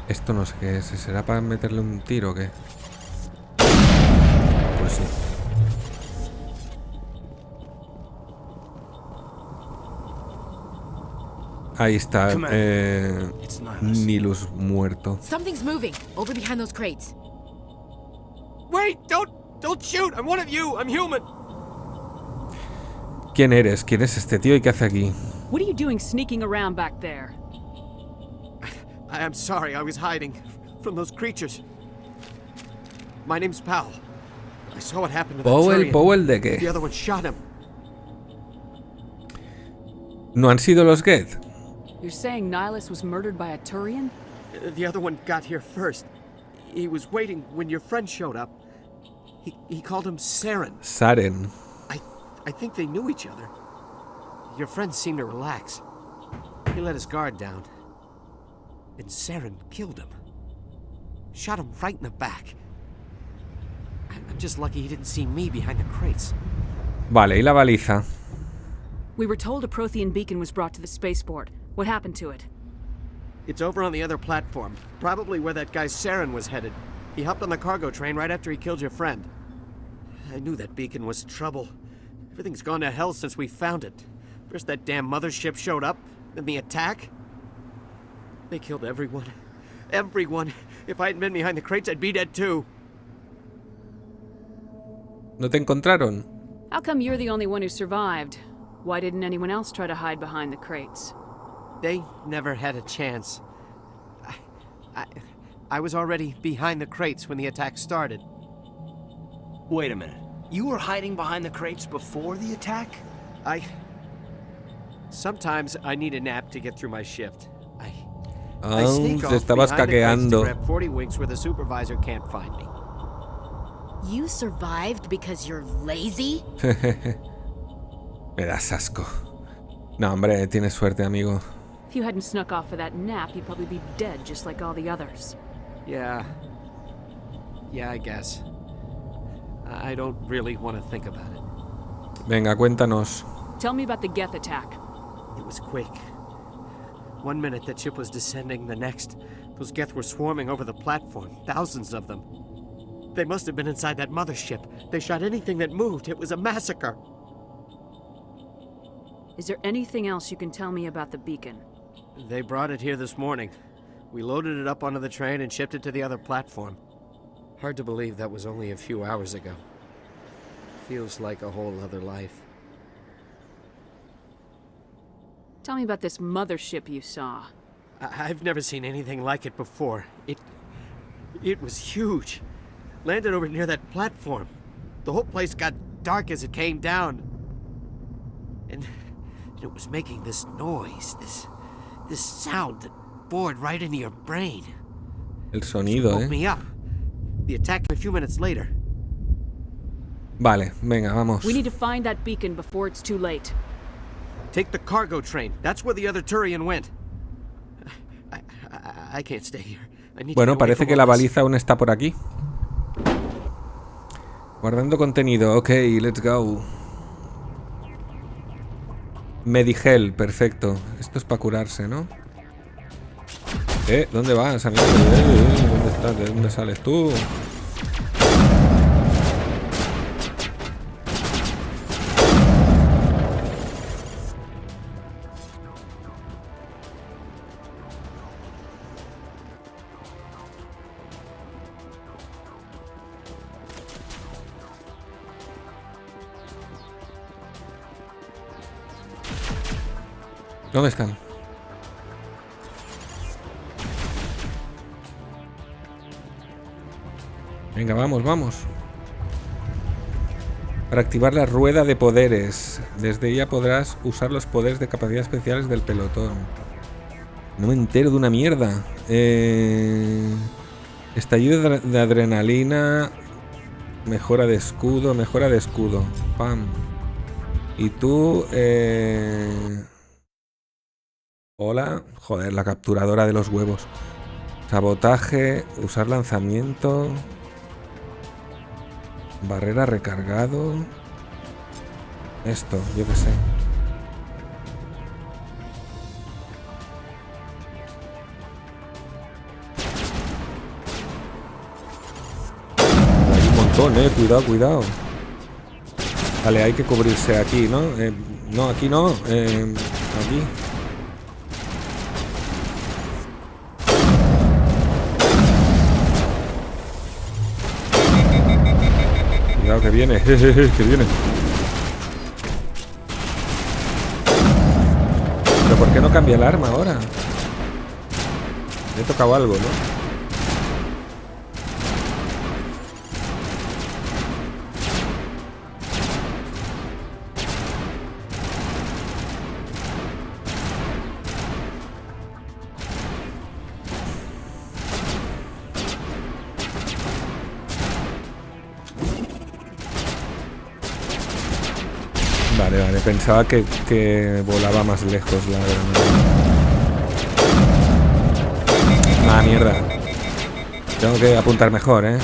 Esto no sé qué es. ¿Será para meterle un tiro o qué? Pues sí. Ahí está. Nilus muerto. Something's moving over behind those crates. Wait! Don't shoot! I'm one of you! I'm human! ¿Quién eres? ¿Quién es este tío y qué hace aquí? What are you doing sneaking around back there? I'm sorry, I was hiding from those creatures. My name's Powell. I saw what happened to the Turian. ¿Powell de qué? The other one shot him. ¿No han sido los Geth? You're saying Nihilus was murdered by a Turian? The other one got here first. He was waiting when your friend showed up. He called him Saren. Saren. I think they knew each other. Your friend seemed to relax. He let his guard down. And Saren killed him. Shot him right in the back. I'm just lucky he didn't see me behind the crates. Vale, ¿y la baliza? We were told a Prothean beacon was brought to the spaceport. What happened to it? It's over on the other platform. Probably where that guy Saren was headed. He hopped on the cargo train right after he killed your friend. I knew that beacon was trouble. Everything's gone to hell since we found it. First that damn mothership showed up, then the attack. They killed everyone. Everyone. If I hadn't been behind the crates, I'd be dead too. ¿No te encontraron? How come you're the only one who survived? Why didn't anyone else try to hide behind the crates? They never had a chance. I was already behind the crates when the attack started. Wait a minute. You were hiding behind the crates before the attack? Sometimes I need a nap to get through my shift. Ah, I sneak te off estabas behind the crates to caqueando. grab 40 winks where the supervisor can't find me. You survived because you're lazy? Me das asco. No, hombre, tienes suerte, amigo. If you hadn't snuck off for that nap, you'd probably be dead just like all the others. Yeah, I guess. I don't really want to think about it. Venga, cuéntanos. Tell me about the Geth attack. It was quick. 1 minute that ship was descending, the next, those Geth were swarming over the platform, thousands of them. They must have been inside that mothership. They shot anything that moved. It was a massacre. Is there anything else you can tell me about the beacon? They brought it here this morning. We loaded it up onto the train and shipped it to the other platform. Hard to believe that was only a few hours ago. Feels like a whole other life. Tell me about this mothership you saw. I've never seen anything like it before. It was huge. Landed over near that platform. The whole place got dark as it came down. And it was making this noise, this sound that bored right into your brain. El sonido, Woke me up. The attack a few minutes later. Vale, venga, vamos. We need to find that beacon before it's too late. Take the cargo train. That's where the other Turian went. I can't stay here. I need Bueno, to get away parece from que la all this. baliza aún está por aquí. Guardando contenido. Ok, let's go. Medigel, perfecto. Esto es para curarse, ¿no? ¿Dónde vas, amigo? ¿Dónde estás? ¿De dónde sales tú? ¿Dónde están? Venga, vamos. Para activar la rueda de poderes. Desde ella podrás usar los poderes de capacidad especiales del pelotón. No me entero de una mierda. Estallido de adrenalina. Mejora de escudo. Pam. Y tú... Hola. Joder, la capturadora de los huevos. Sabotaje. Usar lanzamiento. Barrera recargado. Esto, yo qué sé. Hay un montón, cuidado. Vale, hay que cubrirse aquí, ¿no? No, aquí no. Aquí. Cuidado que viene, que viene. Pero ¿por qué no cambia el arma ahora? Le he tocado algo, ¿no? Vale, pensaba que volaba más lejos la granada. Ah, mierda. Tengo que apuntar mejor, ¿eh?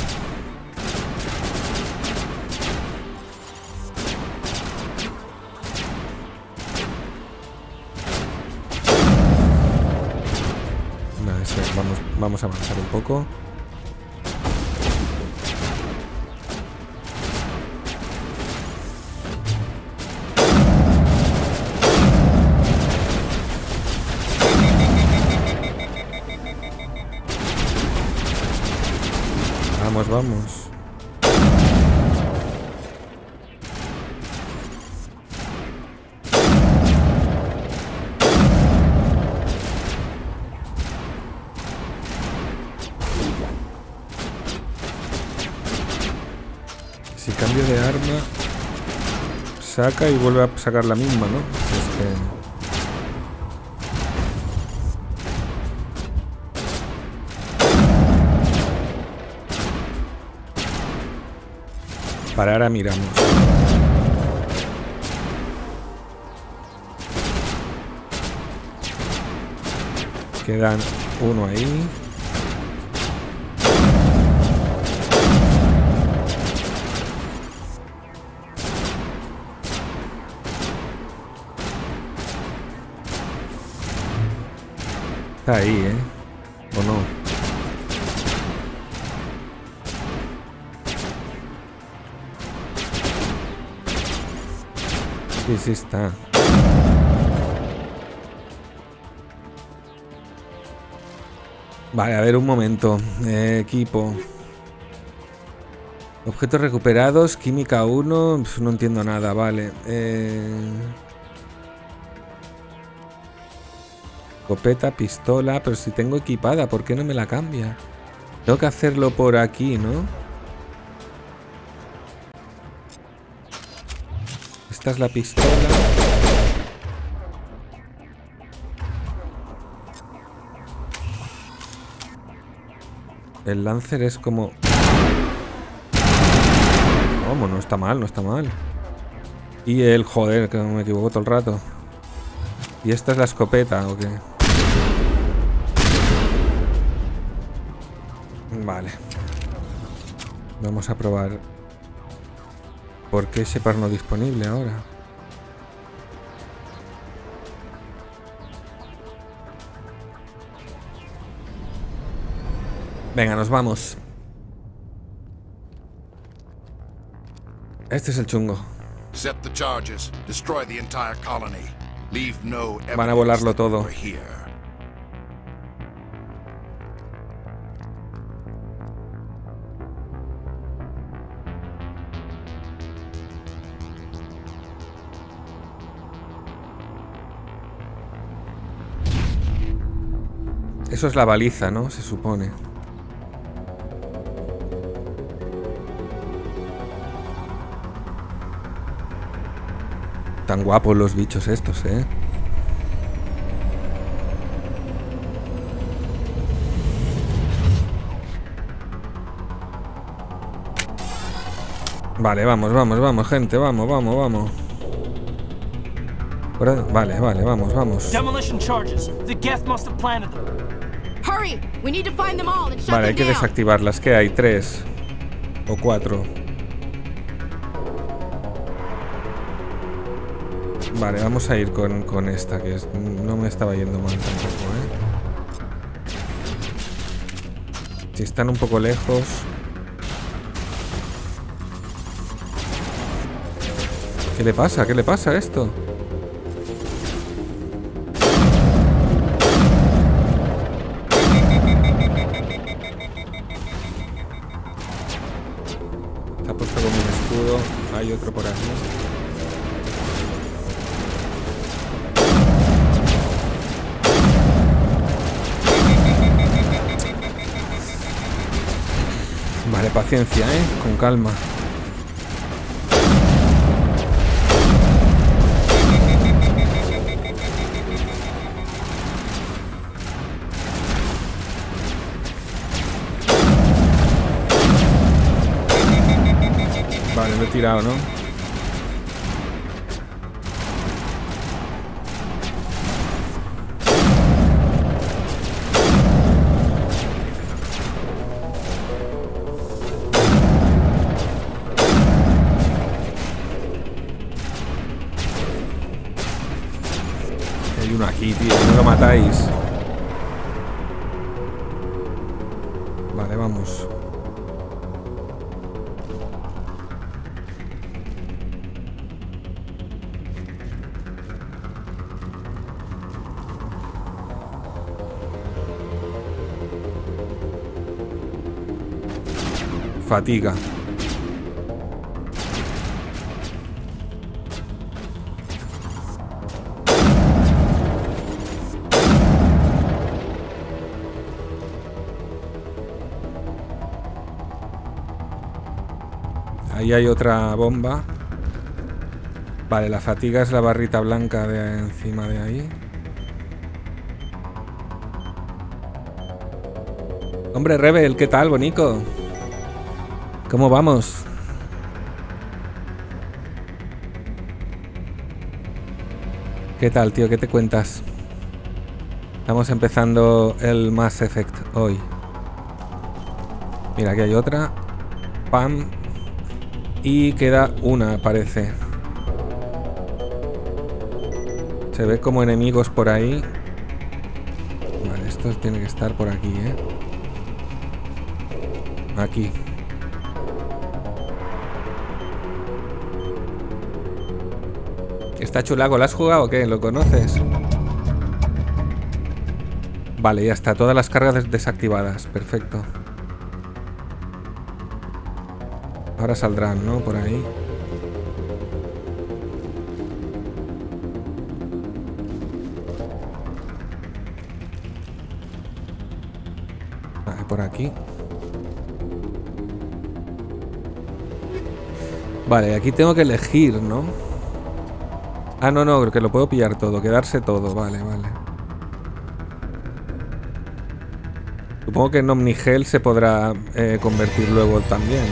Vale, sí, vamos a avanzar un poco. Vamos, vamos. Si cambio de arma, saca y vuelve a sacar la misma, ¿no? Es que... Para ahora miramos. Quedan uno ahí. Está ahí, ¿eh? ¿O no? Sí, sí está. Vale, a ver un momento. Equipo. Objetos recuperados, química 1. No entiendo nada, vale. Escopeta, pistola. Pero si tengo equipada, ¿por qué no me la cambia? Tengo que hacerlo por aquí, ¿no? Esta es la pistola. El Lancer es como... ¿Cómo? No está mal, no está mal. Y el... Joder, que me equivoco todo el rato. ¿Y esta es la escopeta o qué? Vale. Vamos a probar... ¿Por qué Shepard no disponible ahora? Venga, nos vamos. Este es el chungo. Set the charges. Destroy the entire colony. Leave no evidence. Van a volarlo todo. Eso es la baliza, ¿no? Se supone. Tan guapos los bichos estos, ¿eh? Vale, vamos, vamos, vamos, gente. Vamos, vamos, vamos. Vale, vale, vamos, vamos. Vale, hay que desactivarlas. ¿Qué hay? 3 o 4. Vale, vamos a ir con esta, que no me estaba yendo mal tampoco, ¿eh? Si están un poco lejos... ¿Qué le pasa? ¿Qué le pasa a esto? Está puesto como un escudo. Hay otro por aquí. Vale, paciencia, con calma. Vale, lo he tirado, ¿no? Hay uno aquí, tío, no lo matáis. Vale, vamos. Fatiga. Ahí hay otra bomba. Vale, la fatiga es la barrita blanca de encima de ahí. Hombre, Rebel, ¿qué tal, bonico? ¿Cómo vamos? ¿Qué tal, tío? ¿Qué te cuentas? Estamos empezando el Mass Effect hoy. Mira, aquí hay otra. Pam. Y queda una, parece. Se ve como enemigos por ahí. Vale, esto tiene que estar por aquí, ¿eh? Aquí. Está chulago. ¿Lo has jugado o qué? ¿Lo conoces? Vale, ya está. Todas las cargas desactivadas. Perfecto. Ahora saldrán, ¿no? Por ahí. Vale, por aquí. Vale, aquí tengo que elegir, ¿no? Ah, no, no, que lo puedo pillar todo. Quedarse todo. Vale, vale. Supongo que en Omnigel se podrá convertir luego también.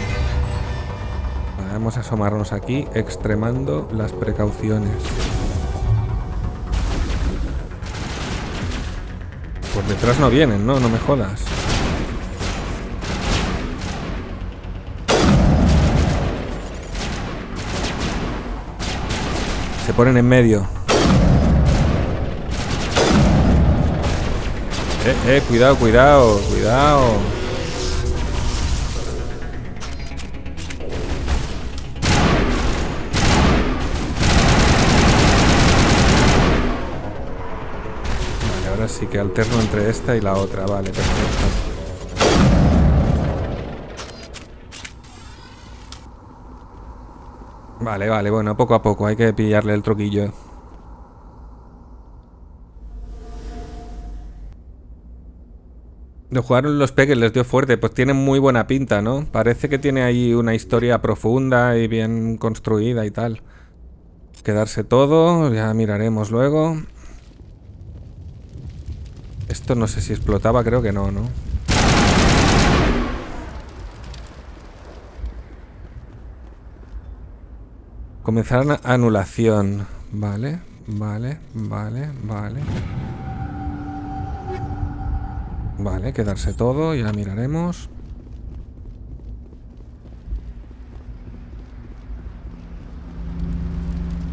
Vale, vamos a asomarnos aquí, extremando las precauciones. Por detrás no vienen, ¿no? No me jodas. Se ponen en medio. Cuidado, cuidado, cuidado. Vale, ahora sí que alterno entre esta y la otra. Vale, perfecto. Vale, vale, bueno, poco a poco hay que pillarle el truquillo. Lo jugaron los peques, les dio fuerte, pues tienen muy buena pinta, ¿no? Parece que tiene ahí una historia profunda y bien construida y tal. Quedarse todo, ya miraremos luego. Esto no sé si explotaba, creo que no, ¿no? Comenzar anulación. Vale, vale, vale, vale. Vale, quedarse todo, ya miraremos.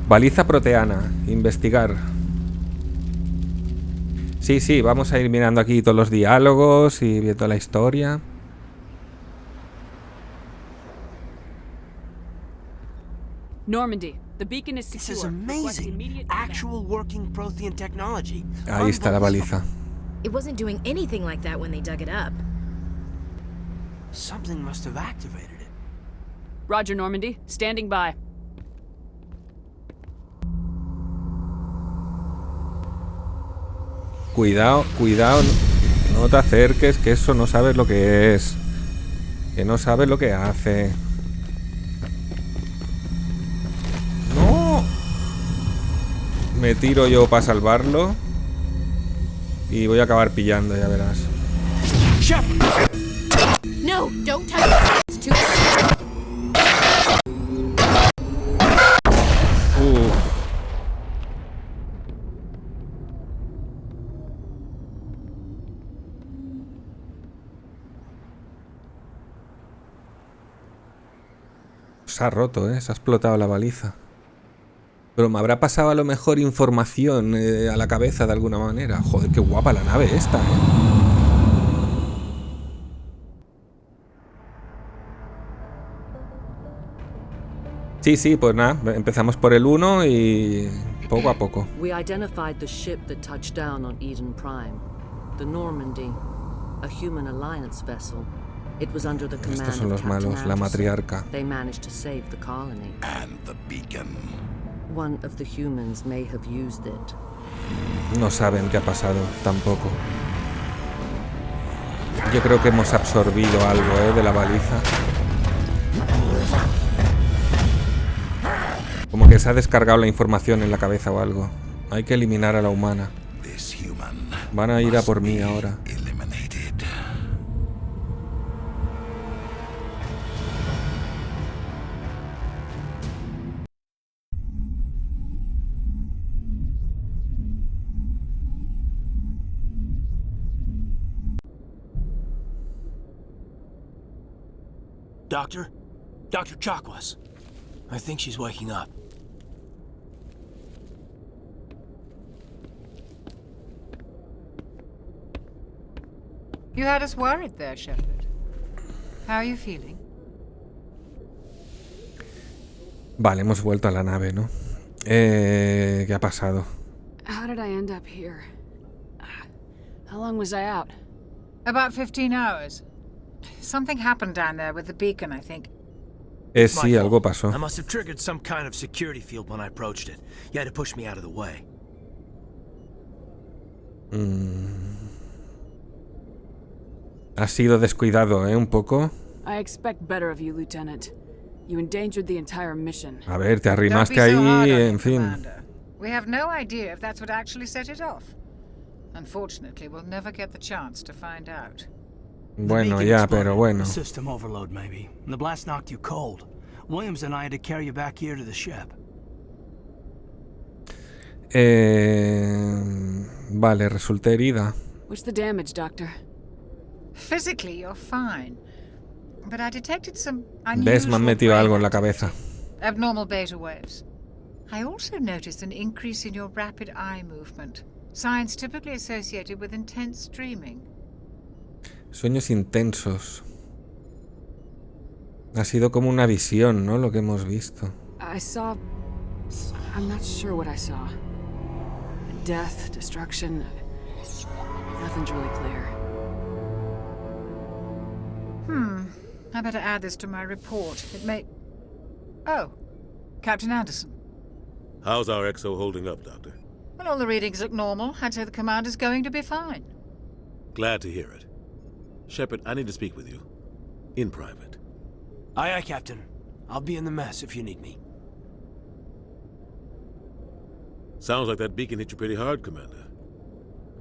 Baliza proteana, investigar. Sí, sí, vamos a ir mirando aquí todos los diálogos y viendo la historia. Normandy, the beacon is secure. This is amazing. Actual working Prothean technology. Ahí está la baliza. It wasn't doing anything like that when they dug it up. Something must have activated it. Roger, Normandy. Standing by. Cuidado, cuidado. No te acerques, que eso no sabes lo que es. Que no sabes lo que hace. ¡No! Me tiro yo para salvarlo. Y voy a acabar pillando, ya verás. No, don't touch it. It's too Se ha roto, se ha explotado la baliza. Pero me habrá pasado a lo mejor información a la cabeza de alguna manera. Joder, qué guapa la nave esta, Sí, sí, pues nada, empezamos por el 1 y poco a poco. We identified the ship that touched down on Eden Prime. The Normandy, a human alliance vessel. It was under the command Estos son of los Captain malos, la Anderson. matriarca. They managed to save the colony. And the beacon. One of the humans may have used it. No saben qué ha pasado, tampoco. Yo creo que hemos absorbido algo, de la baliza. Como que se ha descargado la información en la cabeza o algo. Hay que eliminar a la humana. Van a ir a por mí ahora. Doctor? Dr. Chakwas. I think she's waking up. You had us worried there, Shepard. How are you feeling? Vale, hemos vuelto a la nave, ¿no? ¿Qué ha pasado? How did I end up here? How long was I out? About 15 hours. Something happened down there with the beacon, I think. Sí, algo pasó. I must have triggered some kind of security field when I approached it. You had to push me out of the way. Has sido descuidado, un poco. I expect better of you, Lieutenant. You endangered the entire mission. A ver, te arrimaste ahí, en fin. We have no idea if that's what actually set it off. Unfortunately, we'll never get the chance to find out. Bueno, ya, pero bueno. System overload, maybe. The blast knocked you cold. Williams and I had to carry you back here to the ship. Vale, resulté herida. What's the damage, Doctor? Physically, you're fine. But I detected some ¿Ves? Me han metido algo en la cabeza. abnormal beta waves. I also noticed an increase in your rapid eye movement. Signs typically associated with intense dreaming. Sueños intensos. Ha sido como una visión, ¿no? Lo que hemos visto. I saw... I'm not sure what I saw. Death, destruction... Nothing's really clear. I better add this to my report. It may... Oh, Captain Anderson. How's our XO holding up, Doctor? Well, all the readings look normal. I'd say the commander's going to be fine. Glad to hear it. Shepard, I need to speak with you. In private. Aye, aye, Captain. I'll be in the mess if you need me. Sounds like that beacon hit you pretty hard, Commander.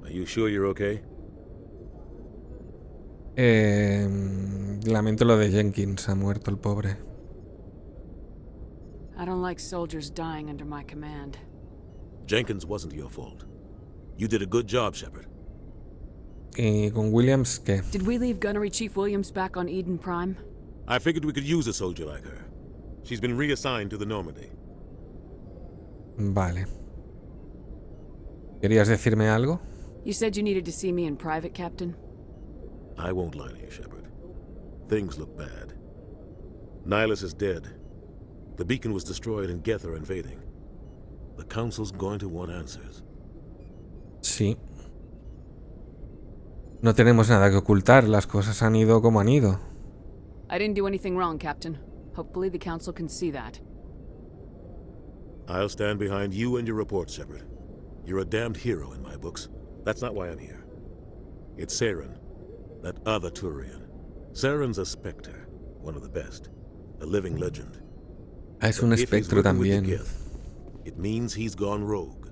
Are you sure you're okay? Lamento lo de Jenkins. Ha muerto el pobre. I don't like soldiers dying under my command. Jenkins wasn't your fault. You did a good job, Shepard. ¿Y con Williams qué? Did we leave Gunnery Chief Williams back on Eden Prime? I figured we could use a soldier like her. She's been reassigned to the Normandy. Vale. ¿Querías decirme algo? You said you needed to see me in private, Captain? I won't lie to you, Shepard. Things look bad. Nihilus is dead. The beacon was destroyed and Geth are invading. The Council's going to want answers. Sí. No tenemos nada que ocultar. Las cosas han ido como han ido. I didn't do anything wrong, Captain. Hopefully the Council can see that. I'll stand behind you and your report, Shepard. You're a damned hero in my books. That's not why I'm here. It's Saren, that other Turian. Saren's a Spectre, one of the best. A living legend. Es un espectro también. It means he's gone rogue.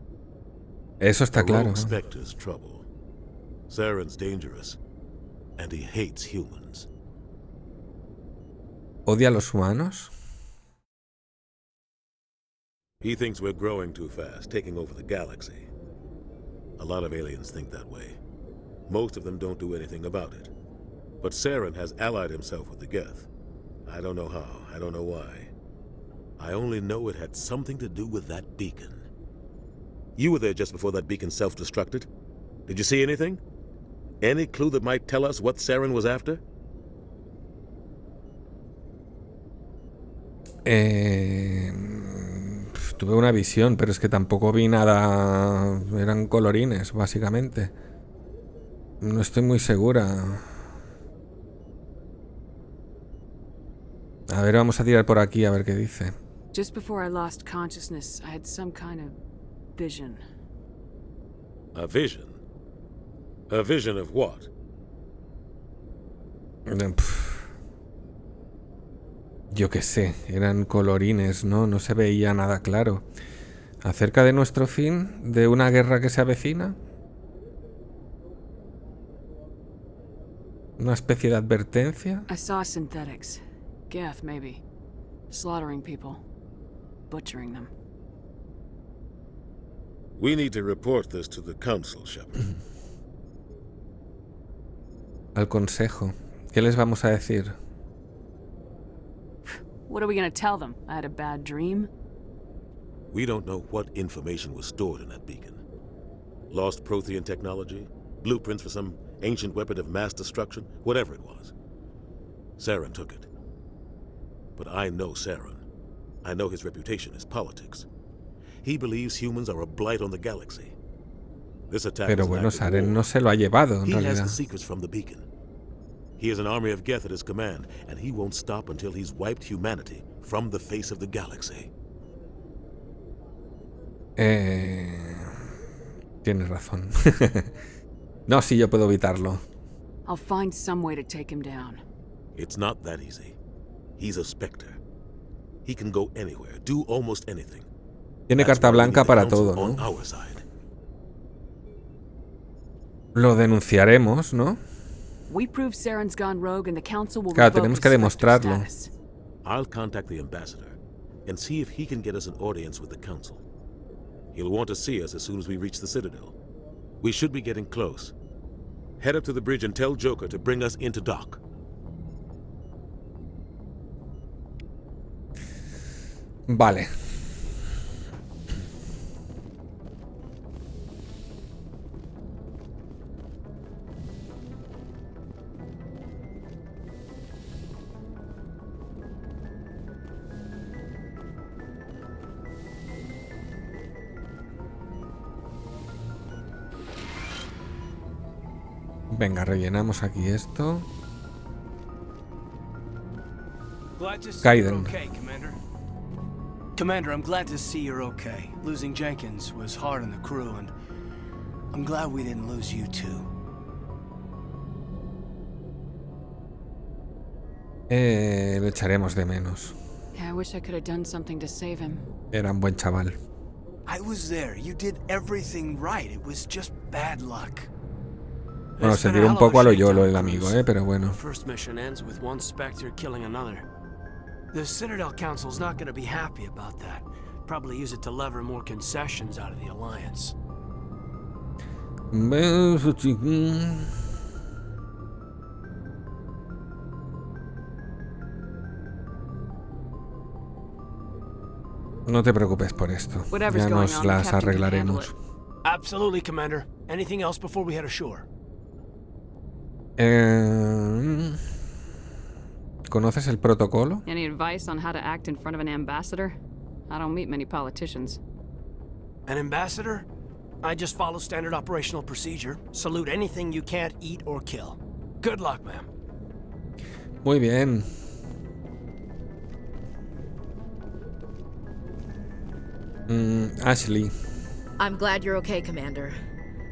Eso está claro. Rogue Spectre's trouble. Saren's dangerous, and he hates humans. ¿Odia a los humanos? He thinks we're growing too fast, taking over the galaxy. A lot of aliens think that way. Most of them don't do anything about it. But Saren has allied himself with the Geth. I don't know how, I don't know why. I only know it had something to do with that beacon. You were there just before that beacon self-destructed. Did you see anything? Any clue that might tell us what Saren was after? Tuve una visión, pero es que tampoco vi nada. Eran colorines, básicamente. No estoy muy segura. A ver, vamos a tirar por aquí a ver qué dice. Just before I lost consciousness, I had some kind of vision. A vision? A vision of what? Yo qué sé, eran colorines, ¿no? No se veía nada claro. ¿Acerca de nuestro fin? ¿De una guerra que se avecina? ¿Una especie de advertencia? I saw synthetics. Geth, maybe. Slaughtering people. Butchering them. We need to report this to the council, Shepard. Al consejo. ¿Qué les vamos a decir? What are we gonna tell them? I had a bad dream? We don't know what information was stored in that beacon. Lost Prothean technology? Blueprints for some ancient weapon of mass destruction? Whatever it was. Saren took it. But I know Saren. I know his reputation is politics. He believes humans are a blight on the galaxy. This attack Pero is bueno, an act of Saren war. no se lo ha llevado, en He has realidad. the secrets from the beacon. He has an army of Geth at his command, and he won't stop until he's wiped humanity from the face of the galaxy. Tienes razón. No, sí, yo puedo evitarlo. I'll find some way to take him down. It's not that easy. He's a Spectre. He can go anywhere, do almost anything. Tiene That's carta why we blanca need the para council todo, on ¿no? our side. Lo denunciaremos, ¿no? We prove Saren's gone rogue and the council will Claro, revoke tenemos his que Spectre demostrarlo. status. I'll contact the ambassador and see if he can get us an audience with the council. He'll want to see us as soon as we reach the Citadel. We should be getting close. Head up to the bridge and tell Joker to bring us into dock. Vale. Venga, rellenamos aquí esto. Glad to see Kaiden. you're okay, Commander. Commander, I'm glad to see you're okay. Losing Jenkins was hard on the crew, and I'm glad we didn't lose you too. Lo echaremos de menos. Yeah, I wish I could have done something to save him. Era un buen chaval. I was there. You did everything right. It was just bad luck. Bueno, It's se been a tiró un hell of a poco a lo shakedown, YOLO el amigo, Cruz. pero bueno. The first mission ends with one Spectre killing another. The Citadel Council's not going to be happy about that. Probably use it to lever more concessions out of the Alliance. No te preocupes por esto. Whatever's Ya going nos on, the las captain can handle arreglaremos. Absolutely, Commander. Anything else before we head ashore? ¿Conoces el protocolo? Any advice on how to act in front of an ambassador? I don't meet many politicians. An ambassador? I just follow standard operational procedure. Salute anything you can't eat or kill. Good luck, ma'am. Muy bien. Ashley. I'm glad you're okay, Commander.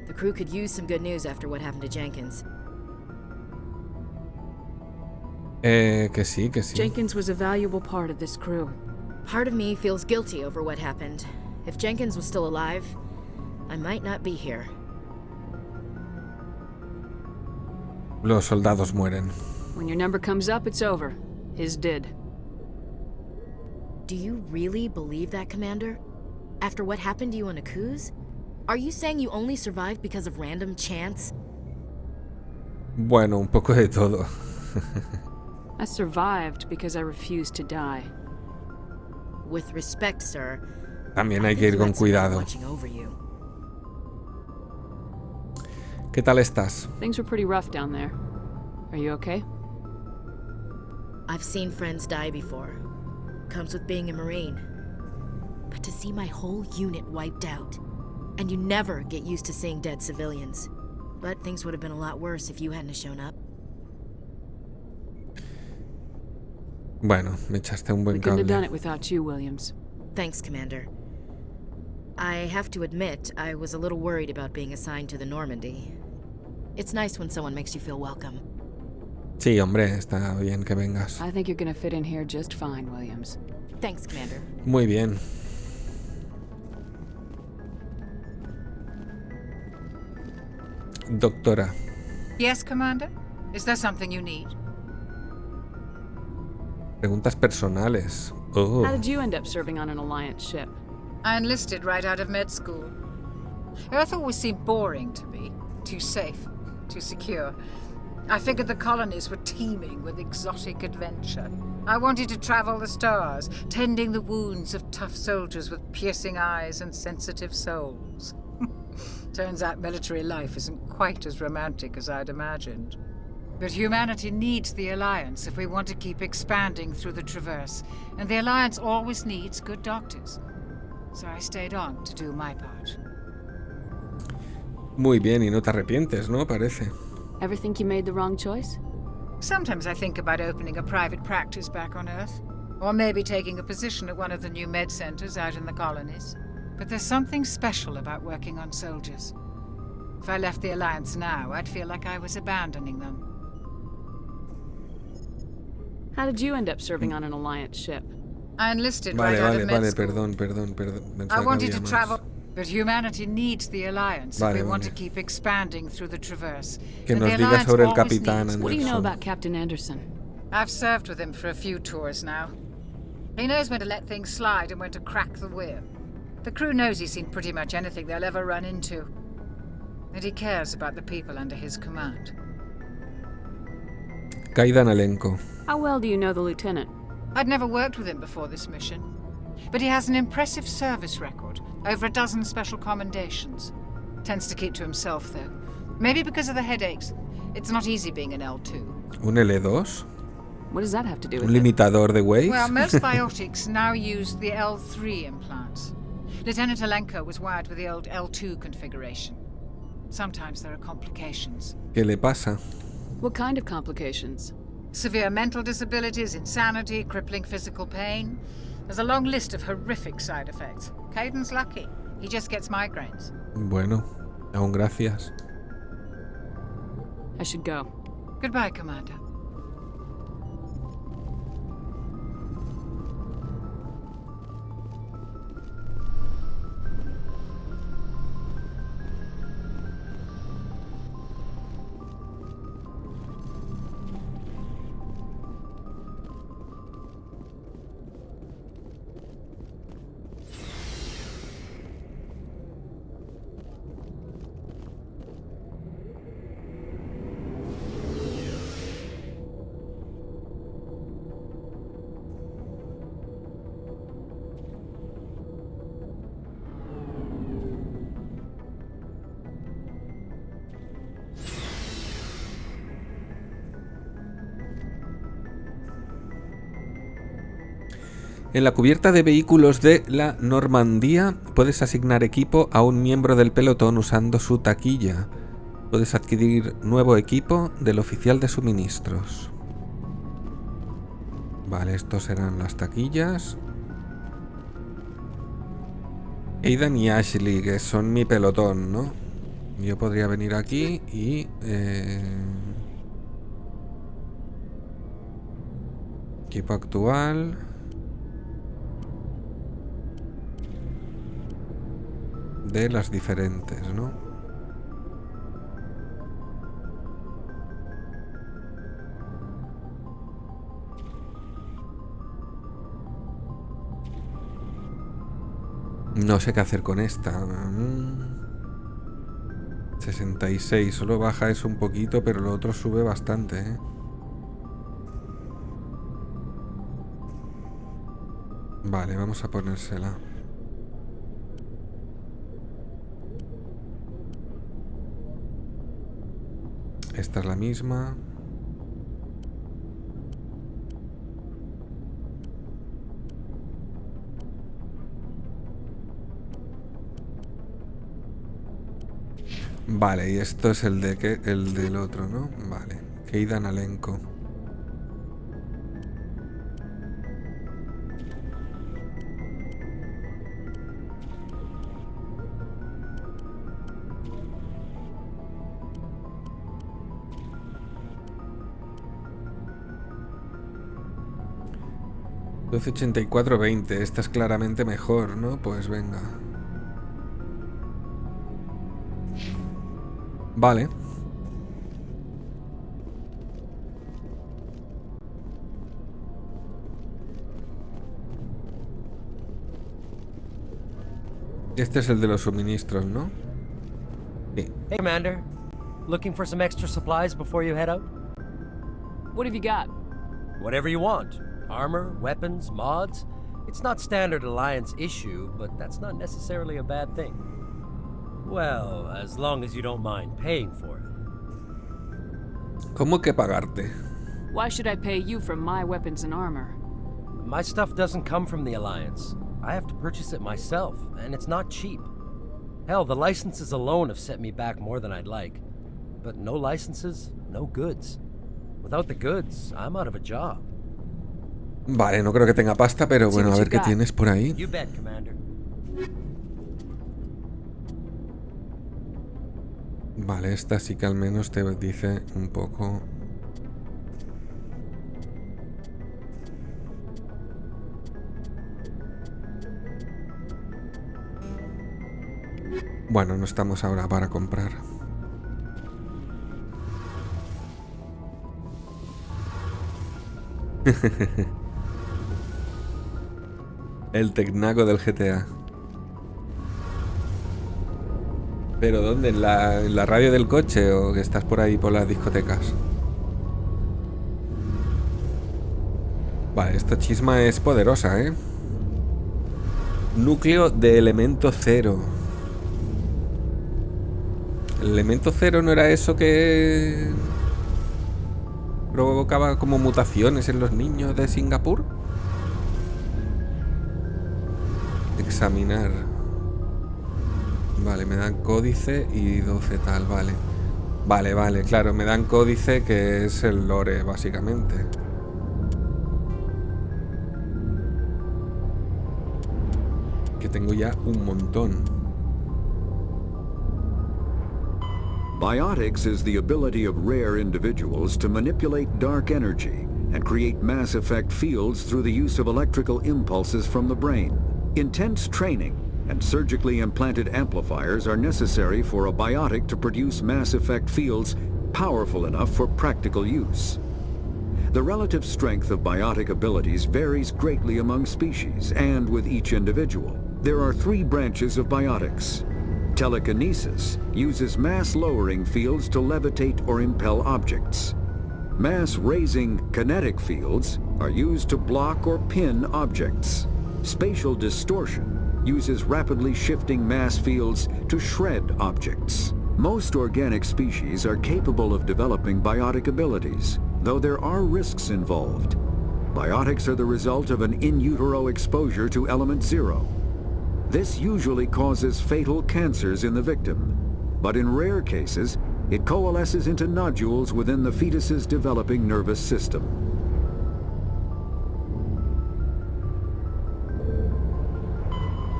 The crew could use some good news after what happened to Jenkins. Que sí, que sí. Jenkins was a valuable part of this crew. Part of me feels guilty over what happened. If Jenkins was still alive, I might not be here. Los soldados mueren. When your number comes up, it's over. His did. Do you really believe that, Commander? After what happened to you on Akuz? Are you saying you only survived because of random chance? Bueno, un poco de todo. I survived because I refused to die. With respect, sir. También hay que ir con cuidado. Watching over you. ¿Qué tal estás? Things were pretty rough down there. Are you okay? I've seen friends die before. Comes with being a Marine. But to see my whole unit wiped out. And you never get used to seeing dead civilians. But things would have been a lot worse if you hadn't shown up. Bueno, me echaste un buen We couldn't have done cable. it without you, Williams. Thanks, Commander. I have to admit, I was a little worried about being assigned to the Normandy. It's nice when someone makes you feel welcome. Sí, hombre, está bien que vengas. I think you're gonna fit in here just fine, Williams. Thanks, Commander. Muy bien. Doctora, Yes, Commander? Is there something you need? preguntas personales. Oh. How did you end up serving on an Alliance ship? I enlisted right out of med school. Earth always seemed boring to me. Too safe, too secure. I figured the colonies were teeming with exotic adventure. I wanted to travel the stars, tending the wounds of tough soldiers with piercing eyes and sensitive souls. Turns out military life isn't quite as romantic as I'd imagined. But humanity needs the Alliance if we want to keep expanding through the Traverse, and the Alliance always needs good doctors. So I stayed on to do my part. Muy bien, y no te arrepientes, ¿no? Parece. Ever think you made the wrong choice? Sometimes I think about opening a private practice back on Earth, or maybe taking a position at one of the new med centers out in the colonies. But there's something special about working on soldiers. If I left the Alliance now, I'd feel like I was abandoning them. How did you end up serving on an Alliance ship? I enlisted Vale, right out vale, of med vale, school. perdón. Pensaba I que wanted había to más. travel, but humanity needs the Alliance Vale, if we want vale. to keep expanding through the Traverse. Que And nos the diga Alliance sobre el always Capitán needs- What do you know Anderson. about Captain Anderson? I've served with him for a few tours now. He knows when to let things slide and when to crack the whip. The crew knows he's seen pretty much anything they'll ever run into. And he cares about the people under his command. Caída en elenco. How well do you know the lieutenant? I'd never worked with him before this mission. But he has an impressive service record, over a dozen special commendations. Tends to keep to himself, though. Maybe because of the headaches. It's not easy being an L2. ¿Un L2? What does that have to do with ¿Un it? limitador de waves? Well, most biotics now use the L3 implants. Lieutenant Alenko was wired with the old L2 configuration. Sometimes there are complications. ¿Qué le pasa? What kind of complications? Severe mental disabilities, insanity, crippling physical pain. There's a long list of horrific side effects. Caden's lucky. He just gets migraines. Bueno, aún gracias. I should go. Goodbye, Commander. En la cubierta de vehículos de la Normandía puedes asignar equipo a un miembro del pelotón usando su taquilla. Puedes adquirir nuevo equipo del oficial de suministros. Vale, estos serán las taquillas. Aidan y Ashley, que son mi pelotón, ¿no? Yo podría venir aquí y... equipo actual... de las diferentes, ¿no? No sé qué hacer con esta. 66, solo baja eso un poquito, pero lo otro sube bastante, ¿eh? Vale, vamos a ponérsela. Esta es la misma. Vale, y esto es el de el del otro, ¿no? Vale. Aidan Alenko. 1284-20. Esta es claramente mejor, ¿no? Pues venga. Vale. Este es el de los suministros, ¿no? Sí. Hey, Commander. Looking for some extra supplies before you head out? What have you got? Whatever you want. Armor, weapons, mods. It's not standard Alliance issue, but that's not necessarily a bad thing. Well, as long as you don't mind paying for it. ¿Cómo que pagarte? Why should I pay you for my weapons and armor? My stuff doesn't come from the Alliance. I have to purchase it myself, and it's not cheap. Hell, the licenses alone have set me back more than I'd like. But no licenses, no goods. Without the goods, I'm out of a job. Vale, no creo que tenga pasta, pero bueno, a ver qué tienes por ahí. You bet, Commander. Vale, esta sí que al menos te dice un poco. Bueno, no estamos ahora para comprar. El tecnaco del GTA. ¿Pero dónde? ¿En la radio del coche o que estás por ahí por las discotecas? Vale, esta chisma es poderosa, ¿eh? Núcleo de elemento cero. ¿El elemento cero no era eso que provocaba como mutaciones en los niños de Singapur? Examinar. Vale, me dan códice y 12 tal, vale. Vale, claro, me dan códice que es el lore, básicamente. Que tengo ya un montón. Biotics is the ability of rare individuals to manipulate dark energy and create mass effect fields through the use of electrical impulses from the brain. Intense training and surgically implanted amplifiers are necessary for a biotic to produce mass effect fields powerful enough for practical use. The relative strength of biotic abilities varies greatly among species and with each individual. There are 3 branches of biotics. Telekinesis uses mass-lowering fields to levitate or impel objects. Mass-raising kinetic fields are used to block or pin objects. Spatial distortion uses rapidly shifting mass fields to shred objects. Most organic species are capable of developing biotic abilities, though there are risks involved. Biotics are the result of an in utero exposure to element 0. This usually causes fatal cancers in the victim, but in rare cases, it coalesces into nodules within the fetus's developing nervous system.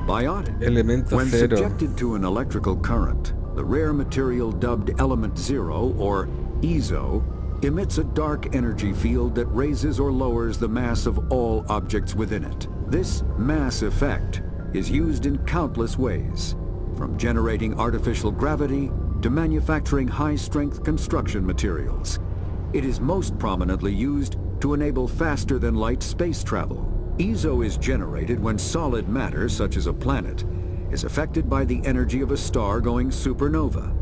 Biotic, when subjected to an electrical current, the rare material dubbed Element 0, or EZO, emits a dark energy field that raises or lowers the mass of all objects within it. This mass effect is used in countless ways, from generating artificial gravity to manufacturing high-strength construction materials. It is most prominently used to enable faster-than-light space travel. EZO is generated when solid matter, such as a planet, is affected by the energy of a star going supernova.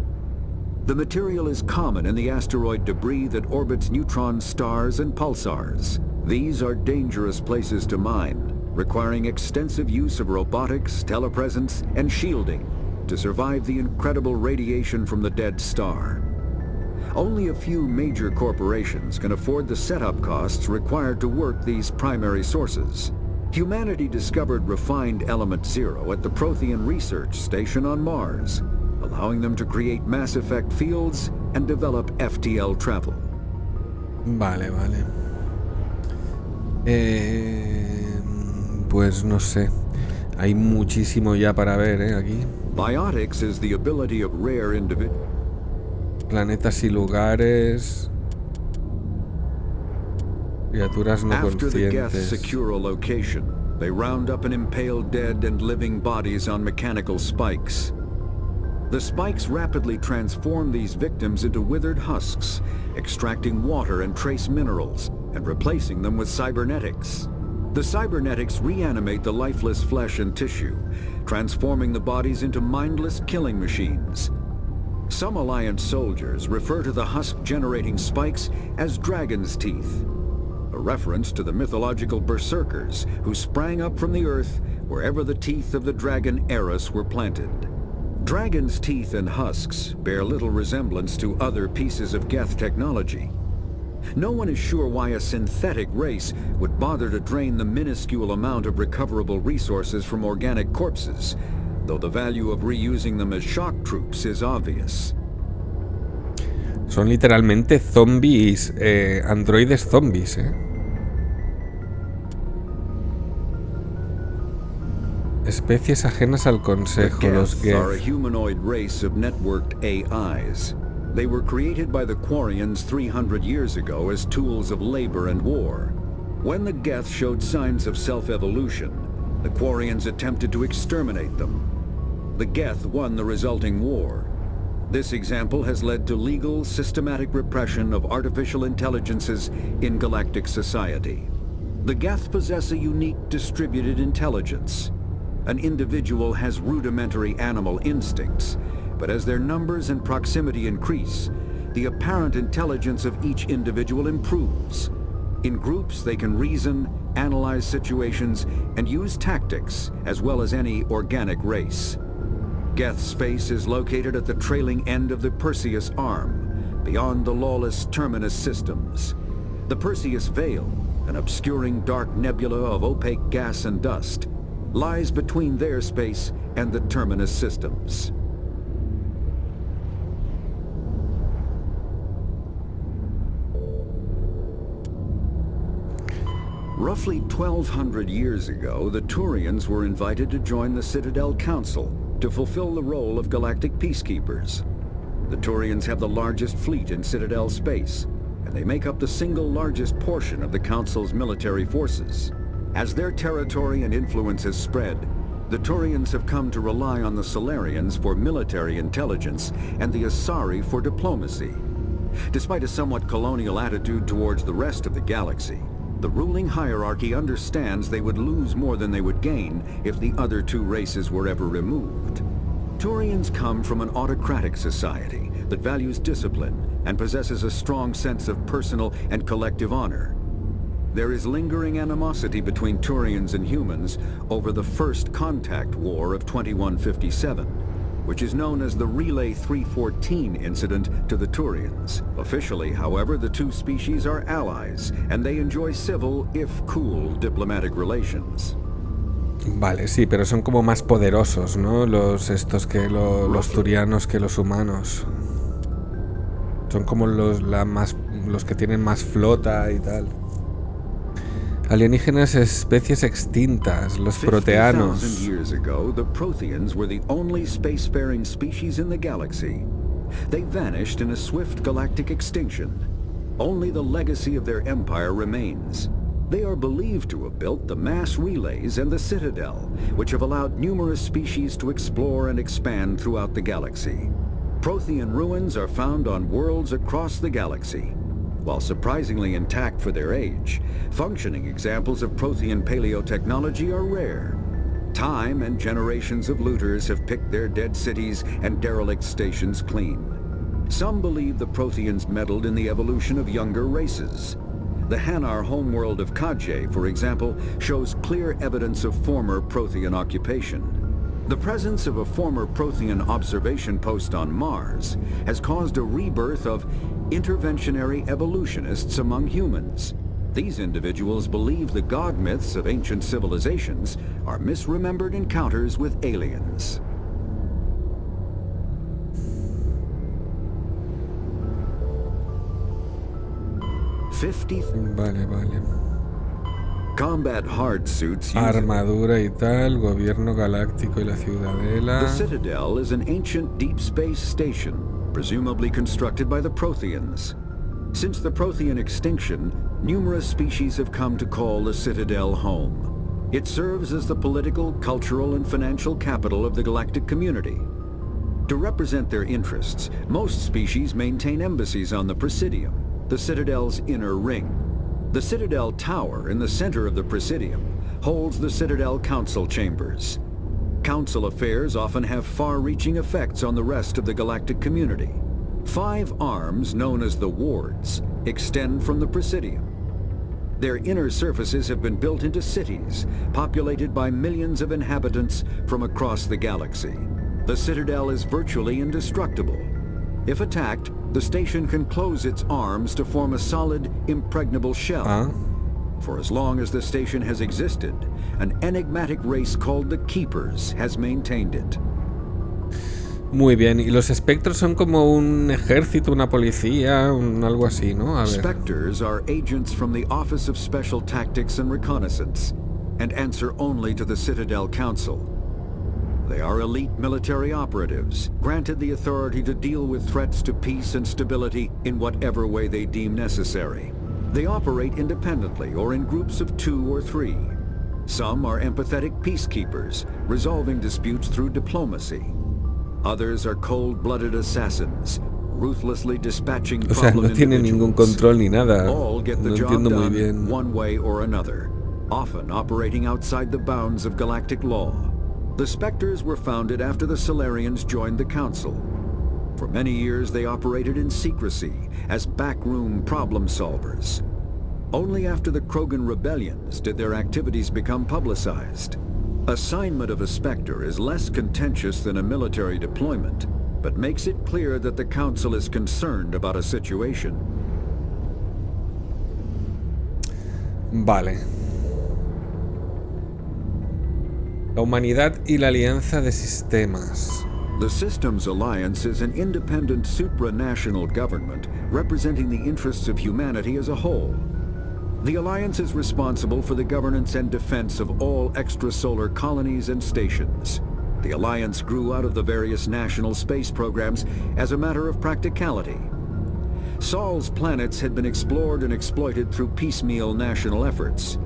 The material is common in the asteroid debris that orbits neutron stars and pulsars. These are dangerous places to mine, requiring extensive use of robotics, telepresence, and shielding to survive the incredible radiation from the dead star. Only a few major corporations can afford the setup costs required to work these primary sources. Humanity discovered refined Element 0 at the Prothean Research Station on Mars, allowing them to create mass effect fields and develop FTL travel. Vale. Pues no sé. Hay muchísimo ya para ver, aquí. Biotics is the ability of rare individuals. Planetas y lugares. Criaturas no After the Geth conscientes. secure a location, they round up and impale dead and living bodies on mechanical spikes. The spikes rapidly transform these victims into withered husks, extracting water and trace minerals, and replacing them with cybernetics. The cybernetics reanimate the lifeless flesh and tissue, transforming the bodies into mindless killing machines. Some Alliance soldiers refer to the husk-generating spikes as dragon's teeth, a reference to the mythological berserkers who sprang up from the earth wherever the teeth of the dragon Eris were planted. Dragon's teeth and husks bear little resemblance to other pieces of Geth technology. No one is sure why a synthetic race would bother to drain the minuscule amount of recoverable resources from organic corpses, though the value of reusing them as shock troops is obvious. Son literalmente zombies, androides zombies, Especies ajenas al consejo, los Geth are a Geth. humanoid race of networked AIs. They were created by the Quarians 300 years ago as tools of labor and war. When the Geth showed signs of self-evolution, the Quarians attempted to exterminate them. The Geth won the resulting war. This example has led to legal, systematic repression of artificial intelligences in galactic society. The Geth possess a unique distributed intelligence. An individual has rudimentary animal instincts, but as their numbers and proximity increase, the apparent intelligence of each individual improves. In groups, they can reason, analyze situations, and use tactics, as well as any organic race. Geth space is located at the trailing end of the Perseus Arm, beyond the lawless Terminus systems. The Perseus Veil, an obscuring dark nebula of opaque gas and dust, lies between their space and the Terminus systems. Roughly 1,200 years ago, the Turians were invited to join the Citadel Council to fulfill the role of galactic peacekeepers. The Turians have the largest fleet in Citadel space, and they make up the single largest portion of the Council's military forces. As their territory and influence has spread, the Turians have come to rely on the Solarians for military intelligence and the Asari for diplomacy. Despite a somewhat colonial attitude towards the rest of the galaxy, the ruling hierarchy understands they would lose more than they would gain if the other two races were ever removed. Turians come from an autocratic society that values discipline and possesses a strong sense of personal and collective honor. There is lingering animosity between Turians and humans over the First Contact War of 2157, which is known as the Relay 314 incident to the Turians. Officially, however, the two species are allies, and they enjoy civil, if cool, diplomatic relations. Vale, sí, pero son como más poderosos, ¿no? Los turianos que los humanos. Son como los que tienen más flota y tal. Alienígenas especies extintas, los proteanos. 50,000 years ago, the Protheans were the only spacefaring species in the galaxy. They vanished in a swift galactic extinction. Only the legacy of their empire remains. They are believed to have built the mass relays and the Citadel, which have allowed numerous species to explore and expand throughout the galaxy. Prothean ruins are found on worlds across the galaxy. While surprisingly intact for their age, functioning examples of Prothean paleotechnology are rare. Time and generations of looters have picked their dead cities and derelict stations clean. Some believe the Protheans meddled in the evolution of younger races. The Hanar homeworld of Kadje, for example, shows clear evidence of former Prothean occupation. The presence of a former Prothean observation post on Mars has caused a rebirth of interventionary evolutionists among humans. These individuals believe the god myths of ancient civilizations are misremembered encounters with aliens. Vale. Combat hard suits. Armadura y tal, gobierno galáctico y la ciudadela. The Citadel is an ancient deep space station, presumably constructed by the Protheans. Since the Prothean extinction, numerous species have come to call the Citadel home. It serves as the political, cultural, and financial capital of the galactic community. To represent their interests, most species maintain embassies on the Presidium, the Citadel's inner ring. The Citadel Tower in the center of the Presidium holds the Citadel Council chambers. Council affairs often have far-reaching effects on the rest of the galactic community. 5 arms, known as the wards, extend from the Presidium. Their inner surfaces have been built into cities, populated by millions of inhabitants from across the galaxy. The Citadel is virtually indestructible. If attacked, the station can close its arms to form a solid, impregnable shell. For as long as the station has existed, an enigmatic race called the Keepers has maintained it. Muy bien, y los espectros son como un ejército, una policía, algo así, ¿no? A ver. Spectres are agents from the Office of Special Tactics and Reconnaissance, and answer only to the Citadel Council. They are elite military operatives, granted the authority to deal with threats to peace and stability in whatever way they deem necessary. They operate independently or in groups of 2 or 3. Some are empathetic peacekeepers, resolving disputes through diplomacy. Others are cold-blooded assassins, ruthlessly dispatching problem no tienen ningún control ni nada. All get the No job entiendo muy done bien. one way or another, often operating outside the bounds of galactic law. The Spectres were founded after the Solarians joined the Council. For many years they operated in secrecy as backroom problem solvers. Only after the Krogan rebellions did their activities become publicized. Assignment of a Spectre is less contentious than a military deployment, but makes it clear that the Council is concerned about a situation. Vale. La humanidad y la alianza de sistemas. The Systems Alliance is an independent supranational government representing the interests of humanity as a whole. The Alliance is responsible for the governance and defense of all extrasolar colonies and stations. The Alliance grew out of the various national space programs as a matter of practicality. Sol's planets had been explored and exploited through piecemeal national efforts.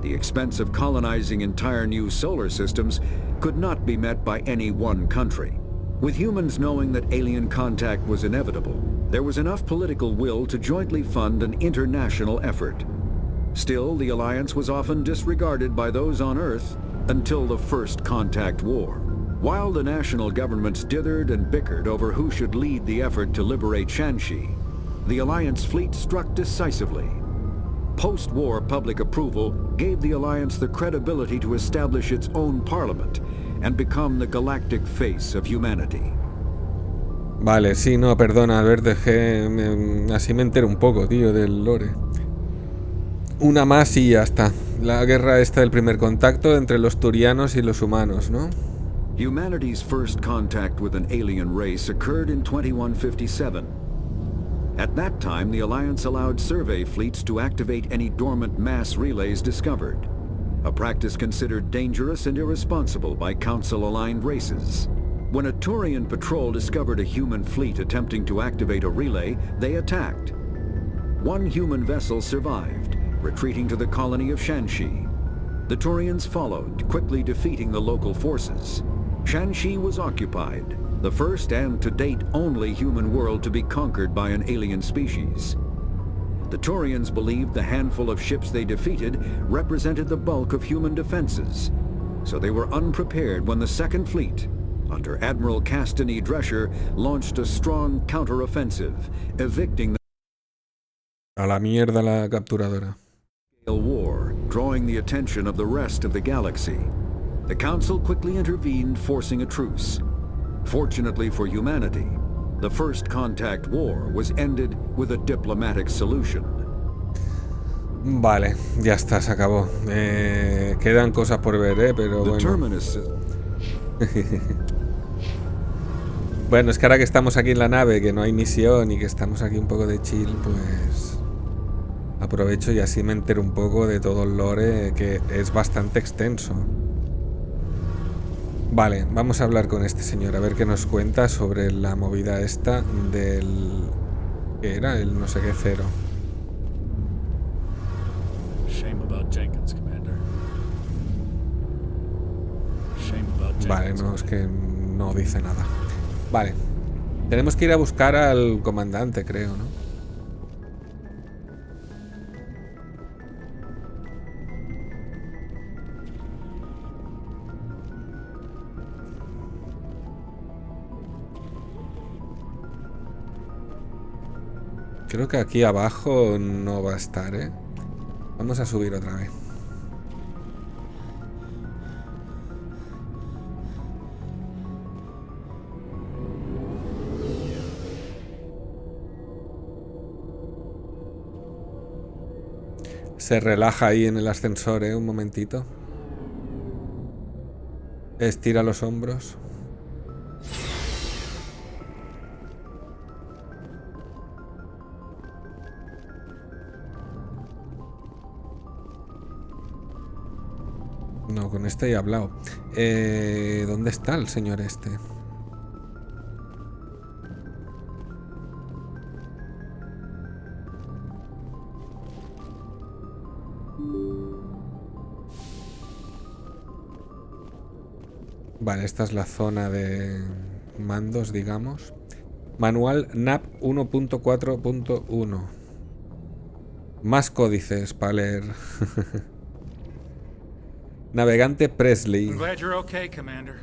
The expense of colonizing entire new solar systems could not be met by any one country. With humans knowing that alien contact was inevitable, there was enough political will to jointly fund an international effort. Still, the Alliance was often disregarded by those on Earth until the First Contact War. While the national governments dithered and bickered over who should lead the effort to liberate Shanxi, the Alliance fleet struck decisively. Post-war public approval gave the Alliance the credibility to establish its own parliament and become the galactic face of humanity. Vale, sí, no, perdona, a ver, así me entero un poco, tío, del lore. Una más y ya está. La guerra esta del primer contacto entre los turianos y los humanos, ¿no? Humanity's first contact with an alien race occurred in 2157. At that time, the Alliance allowed survey fleets to activate any dormant mass relays discovered, a practice considered dangerous and irresponsible by Council-aligned races. When a Turian patrol discovered a human fleet attempting to activate a relay, they attacked. One human vessel survived, retreating to the colony of Shanxi. The Turians followed, quickly defeating the local forces. Shanxi was occupied, the first and to date only human world to be conquered by an alien species. The Turians believed the handful of ships they defeated represented the bulk of human defenses, so they were unprepared when the Second Fleet, under Admiral Castany Drescher, launched a strong counter-offensive, evicting the A la mierda la capturadora. war, drawing the attention of the rest of the galaxy. The Council quickly intervened, forcing a truce. Fortunately for humanity, the First Contact War was ended with a diplomatic solution. Vale, ya está, se acabó. Quedan cosas por ver, pero bueno. Bueno, es que ahora que estamos aquí en la nave, que no hay misión y que estamos aquí un poco de chill, pues aprovecho y así me entero un poco de todo el lore, que es bastante extenso. Vale, vamos a hablar con este señor, a ver qué nos cuenta sobre la movida esta del Que era el no sé qué 0. Shame about Jenkins, Commander. Shame about Jenkins. Vale, no, es que no dice nada. Vale. Tenemos que ir a buscar al comandante, creo, ¿no? Creo que aquí abajo no va a estar, ¿eh? Vamos a subir otra vez. Se relaja ahí en el ascensor, ¿eh? Un momentito. Estira los hombros. No, con este ya he hablado. ¿Dónde está el señor este? Vale, esta es la zona de mandos, digamos. Manual NAP 1.4.1. Más códices para leer. Navegante Presley. I'm glad you're okay, Commander.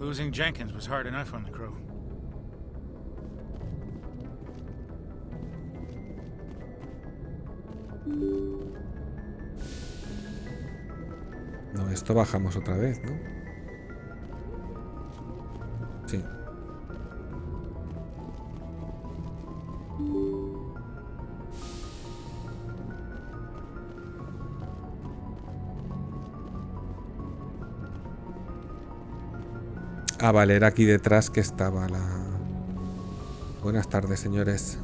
Losing Jenkins was hard enough on the crew. No, esto bajamos otra vez, ¿no? Sí. Ah, vale, era aquí detrás que estaba la... Buenas tardes, señores.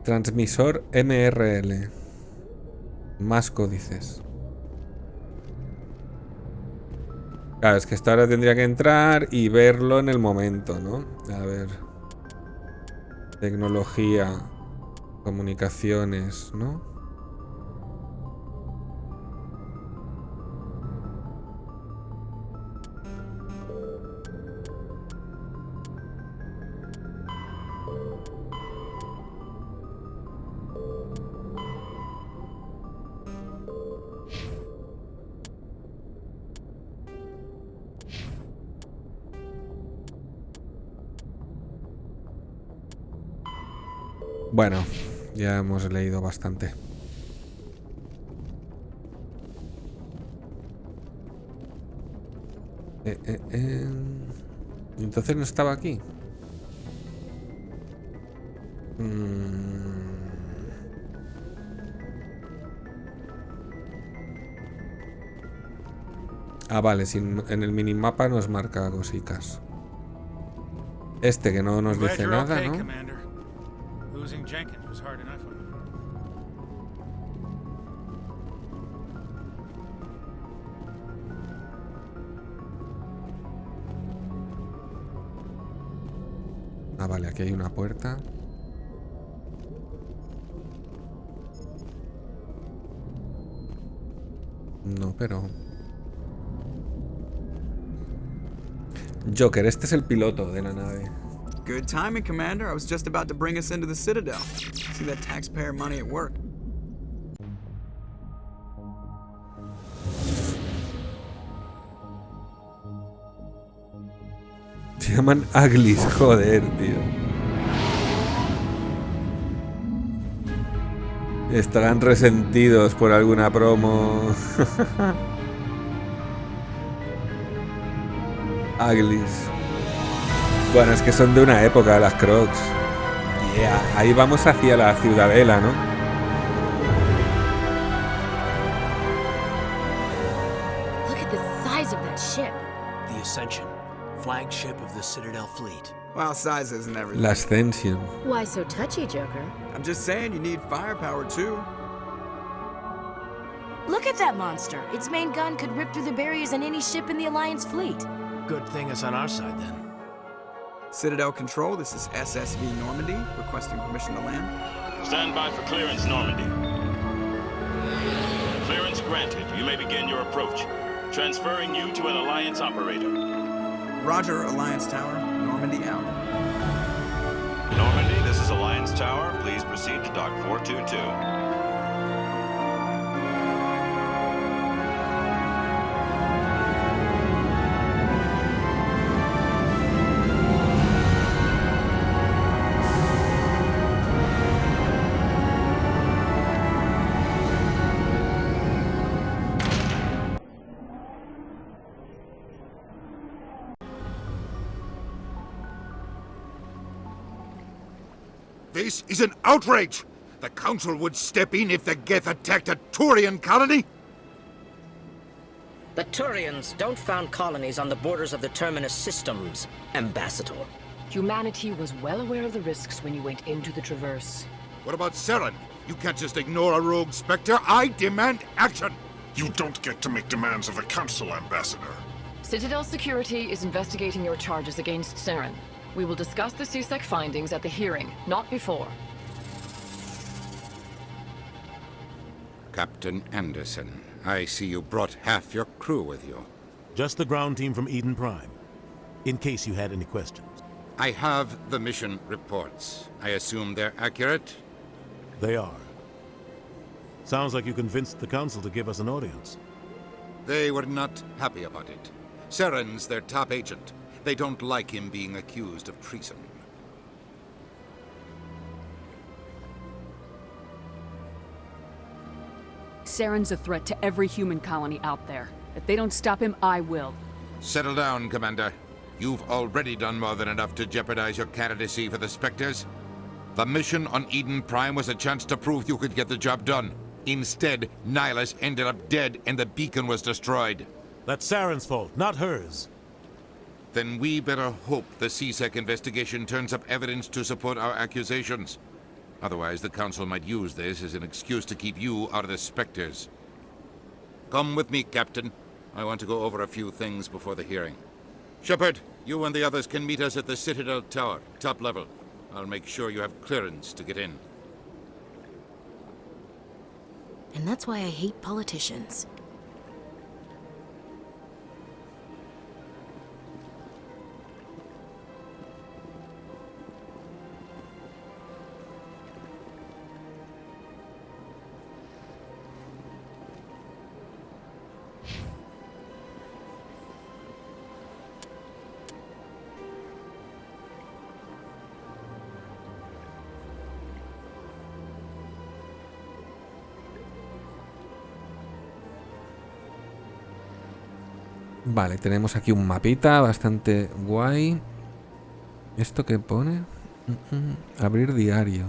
Transmisor MRL. Más códices. Claro, es que esto ahora tendría que entrar y verlo en el momento, ¿no? A ver. Tecnología. Comunicaciones, ¿no? Bueno, ya hemos leído bastante. Entonces no estaba aquí. Ah, vale, en el minimapa nos marca cositas. Este que no nos dice nada, ¿no? Losing Jenkins was hard enough on the crew. Ah, vale, aquí hay una puerta. No, pero... Joker, este es el piloto de la nave. Good timing, Commander. I was just about to bring us into the Citadel. See that taxpayer money at work. Se llaman Uglies, joder, tío. Estarán resentidos por alguna promo. Uglies. Bueno, es que son de una época las Crocs. Yeah. Ahí vamos hacia la ciudadela, ¿no? Look at the size of that ship. The Ascension, flagship of the Citadel fleet. Well, size isn't everything. La Ascension. Why so touchy, Joker? I'm just saying you need firepower too. Look at that monster. Its main gun could rip through the barriers in any ship in the Alliance fleet. Good thing it's on our side, then. Citadel Control, this is SSV Normandy, requesting permission to land. Stand by for clearance, Normandy. Clearance granted. You may begin your approach. Transferring you to an Alliance operator. Roger, Alliance Tower. Normandy out. Normandy, this is Alliance Tower. Please proceed to Dock 422. This is an outrage! The Council would step in if the Geth attacked a Turian colony? The Turians don't found colonies on the borders of the Terminus systems, Ambassador. Humanity was well aware of the risks when you went into the Traverse. What about Saren? You can't just ignore a rogue Spectre. I demand action! You don't get to make demands of the Council, Ambassador. Citadel Security is investigating your charges against Saren. We will discuss the CSEC findings at the hearing, not before. Captain Anderson, I see you brought half your crew with you. Just the ground team from Eden Prime, in case you had any questions. I have the mission reports. I assume they're accurate? They are. Sounds like you convinced the Council to give us an audience. They were not happy about it. Saren's their top agent. They don't like him being accused of treason. Saren's a threat to every human colony out there. If they don't stop him, I will. Settle down, Commander. You've already done more than enough to jeopardize your candidacy for the Spectres. The mission on Eden Prime was a chance to prove you could get the job done. Instead, Nihilus ended up dead and the beacon was destroyed. That's Saren's fault, not hers. Then we better hope the CSEC investigation turns up evidence to support our accusations. Otherwise, the Council might use this as an excuse to keep you out of the Spectres. Come with me, Captain. I want to go over a few things before the hearing. Shepard, you and the others can meet us at the Citadel Tower, top level. I'll make sure you have clearance to get in. And that's why I hate politicians. Vale, tenemos aquí un mapita bastante guay. ¿Esto qué pone? Abrir diario.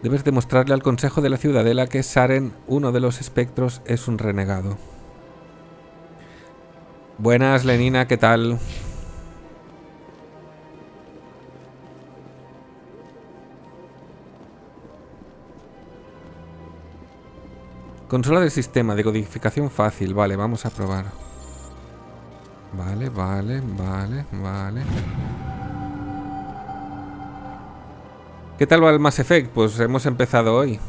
Debes demostrarle al Consejo de la Ciudadela que Saren, uno de los espectros, es un renegado. Buenas, Lenina, ¿qué tal? Consola del sistema, de codificación fácil. Vale, vamos a probar. Vale. ¿Qué tal va el Mass Effect? Pues hemos empezado hoy.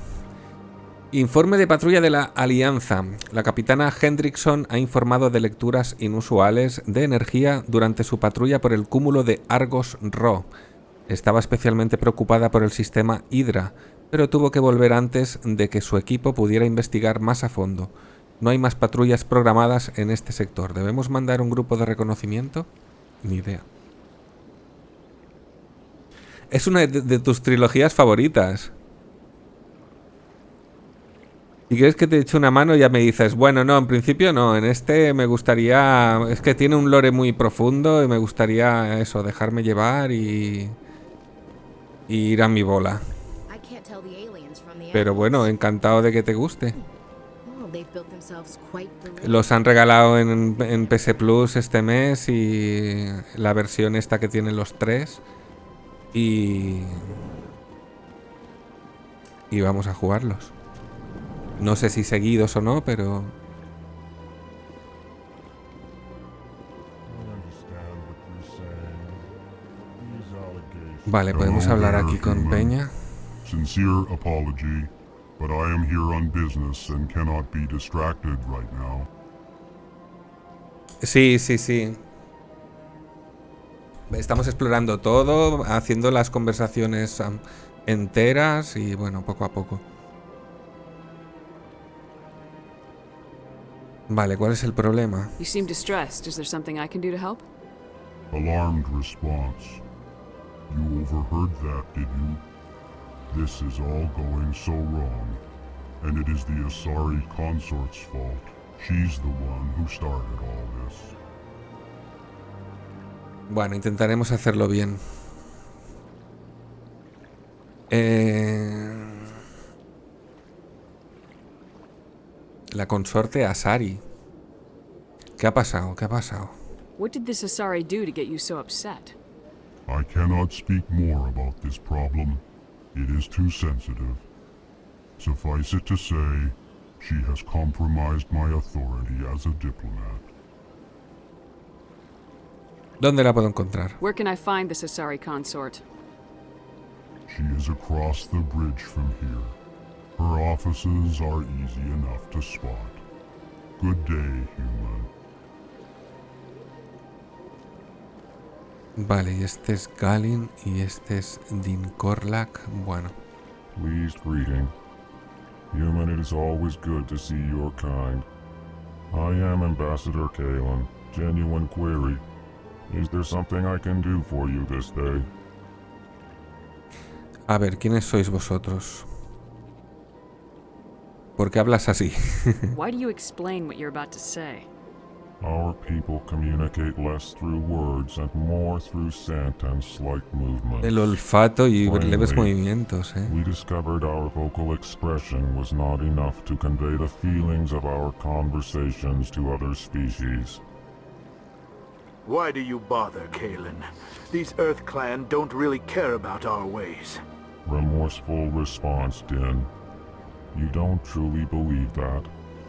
Informe de patrulla de la Alianza. La capitana Hendrickson ha informado de lecturas inusuales de energía durante su patrulla por el cúmulo de Argos Rho. Estaba especialmente preocupada por el sistema Hydra, pero tuvo que volver antes de que su equipo pudiera investigar más a fondo. No hay más patrullas programadas en este sector. ¿Debemos mandar un grupo de reconocimiento? Ni idea. Es una de tus trilogías favoritas. Si quieres que te eche una mano ya me dices, bueno, no, en principio no, en este me gustaría... Es que tiene un lore muy profundo y me gustaría eso, dejarme llevar y ir a mi bola. Pero bueno, encantado de que te guste. Los han regalado en PS Plus este mes y la versión esta que tienen los 3. Y vamos a jugarlos. No sé si seguidos o no, pero Vale, podemos hablar aquí con Peña. Sincere apology, but I am here on business and cannot be distracted right now. Sí. Estamos explorando todo, haciendo las conversaciones enteras y bueno, poco a poco. Vale, ¿cuál es el problema? You seem distressed. Is there something I can do to help? Alarmed response. You overheard that, did you? This is all going so wrong, and it is the Asari consort's fault. She's the one who started all this. Bueno, intentaremos hacerlo bien. La consorte Asari. ¿Qué ha pasado? What did this Asari do to get you so upset? I cannot speak more about this problem. It is too sensitive. Suffice it to say, she has compromised my authority as a diplomat. ¿Dónde la puedo encontrar? Where can I find this Asari consort? She is across the bridge from here. Her offices are easy enough to spot. Good day, human. Vale, y este es Galin y este es Dinkorlak. Bueno. Pleased greeting. Human, it is always good to see your kind. I am Ambassador Kalen. Genuine query. Is there something I can do for you this day? A ver, ¿quiénes sois vosotros? ¿Por qué hablas así? Why do you explain what you're about to say? Our people communicate less through words and more through scent and slight movement. El olfato y leves movimientos, We discovered our vocal expression was not enough to convey the feelings of our conversations to other species. Why do you bother, Kalen? These Earth Clan don't really care about our ways. Remorseful response, Din. You don't truly believe that,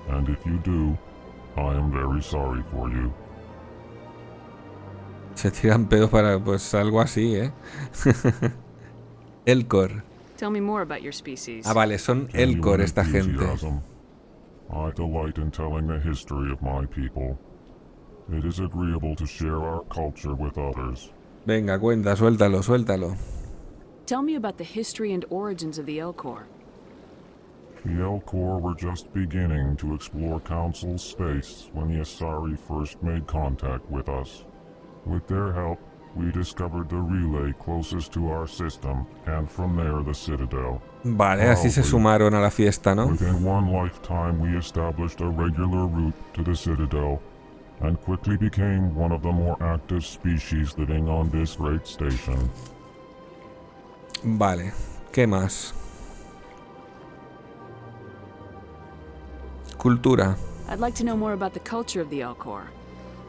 and if you do, I am very sorry for you. Se tiran pedos para pues algo así, ¿eh? Elcor. Tell me more about your species. Ah, vale, son Elcor esta gente. I delight in telling the history of my people. It is agreeable to share our culture with others. Venga, cuenta, suéltalo. Tell me about the history and origins of the Elcor. The Elcor were just beginning to explore Council space when the Asari first made contact with us. With their help, we discovered the relay closest to our system, and from there the Citadel. Vale, así se sumaron a la fiesta, ¿no? Within one lifetime, we established a regular route to the Citadel, and quickly became one of the more active species living on this great station. Vale, ¿qué más? Cultura. I'd like to know more about the culture of the Elcor.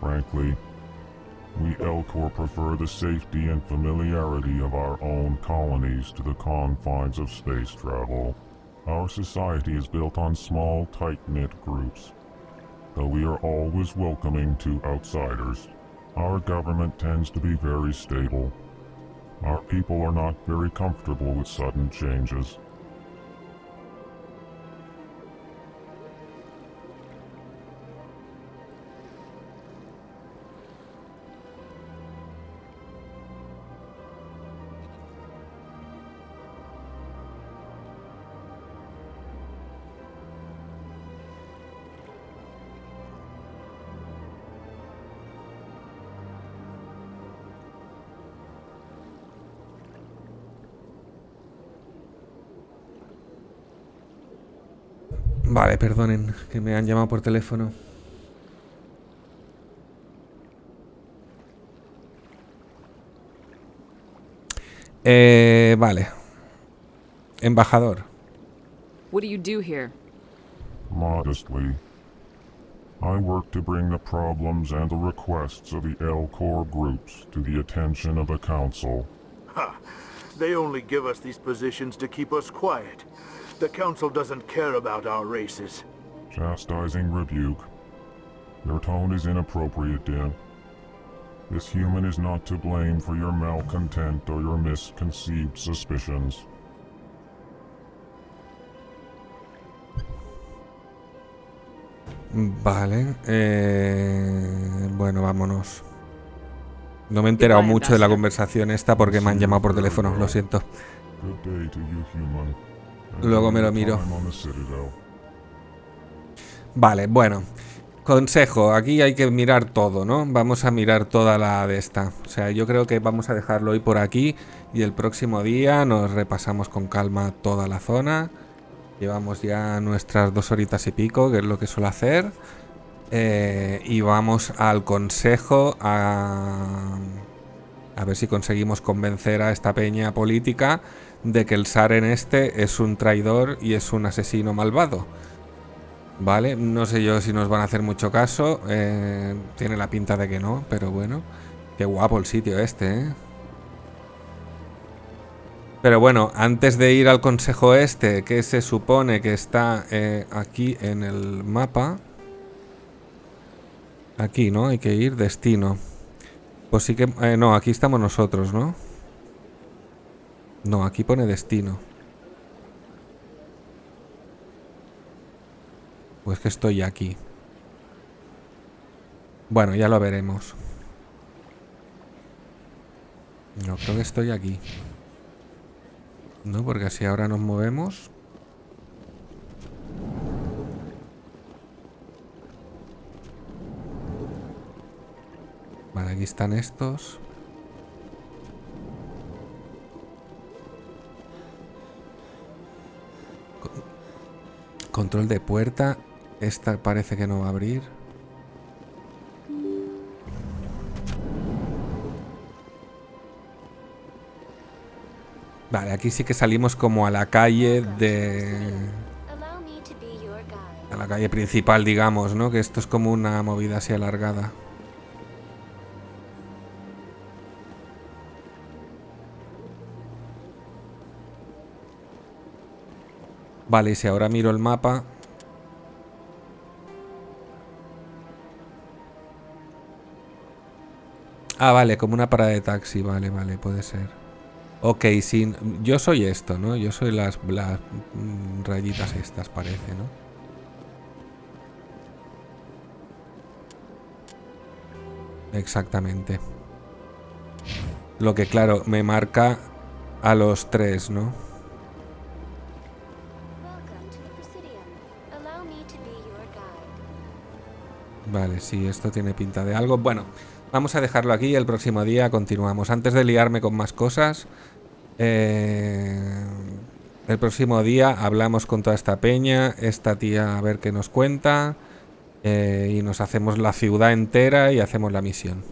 Frankly, we Elcor prefer the safety and familiarity of our own colonies to the confines of space travel. Our society is built on small, tight-knit groups. Though we are always welcoming to outsiders, our government tends to be very stable. Our people are not very comfortable with sudden changes. Vale, perdonen, que me han llamado por teléfono. Vale. Embajador. What do you do here? Modestly, I work to bring the problems and the requests of the Elcor groups to the attention of the Council. Ha! They only give us these positions to keep us quiet. The Council doesn't care about our races. Chastising rebuke. Your tone is inappropriate, Din. This human is not to blame for your malcontent or your misconceived suspicions. Vale. Bueno, vámonos. No me he enterado mucho de la conversación esta porque me han llamado por teléfono, lo siento. Luego me lo miro. Vale, bueno. Consejo, aquí hay que mirar todo, ¿no? Vamos a mirar toda la de esta. O sea, yo creo que vamos a dejarlo hoy por aquí y el próximo día nos repasamos con calma toda la zona. Llevamos ya nuestras 2 horitas y pico, que es lo que suelo hacer. Y vamos al consejo a ver si conseguimos convencer a esta peña política de que el Saren este es un traidor y es un asesino malvado. Vale, no sé yo si nos van a hacer mucho caso. Tiene la pinta de que no, pero bueno. Qué guapo el sitio este, ¿eh? Pero bueno, antes de ir al consejo este, que se supone que está aquí en el mapa. Aquí, ¿no? Hay que ir, destino. Pues sí que... no, aquí estamos nosotros, ¿no? No, aquí pone destino. Pues que estoy aquí. Bueno, ya lo veremos. No, creo que estoy aquí. No, porque así ahora nos movemos. Vale, aquí están estos. Control de puerta. Esta parece que no va a abrir. Vale, aquí sí que salimos como a la calle de... a la calle principal, digamos, ¿no? Que esto es como una movida así alargada. Vale, y si ahora miro el mapa... Ah, vale, como una parada de taxi. Vale, vale, puede ser. Ok, sí, yo soy esto, ¿no? Yo soy las rayitas estas, parece, ¿no? Exactamente. Lo que, claro, me marca a los 3, ¿no? Vale, sí, esto tiene pinta de algo. Bueno, vamos a dejarlo aquí y el próximo día continuamos. Antes de liarme con más cosas, el próximo día hablamos con toda esta peña, esta tía a ver qué nos cuenta, y nos hacemos la ciudad entera y hacemos la misión.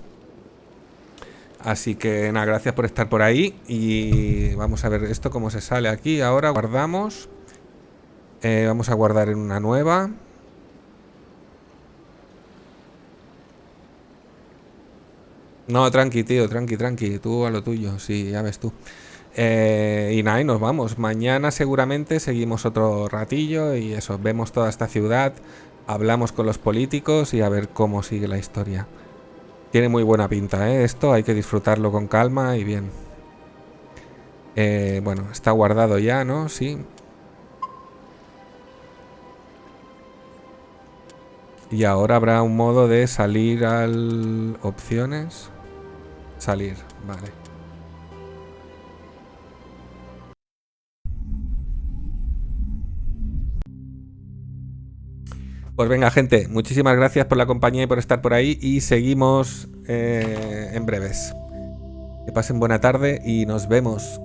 Así que nada, gracias por estar por ahí y vamos a ver esto cómo se sale aquí. Ahora guardamos. Vamos a guardar en una nueva. No, tranqui, tío, tranqui, tú a lo tuyo, sí, ya ves tú. Y nada, y nos vamos. Mañana seguramente seguimos otro ratillo y eso, vemos toda esta ciudad, hablamos con los políticos y a ver cómo sigue la historia. Tiene muy buena pinta, ¿eh? Esto hay que disfrutarlo con calma y bien. Bueno, está guardado ya, ¿no? Sí. Y ahora habrá un modo de salir al... opciones. Salir, vale. Pues venga, gente, muchísimas gracias por la compañía y por estar por ahí y seguimos en breves. Que pasen buena tarde y nos vemos.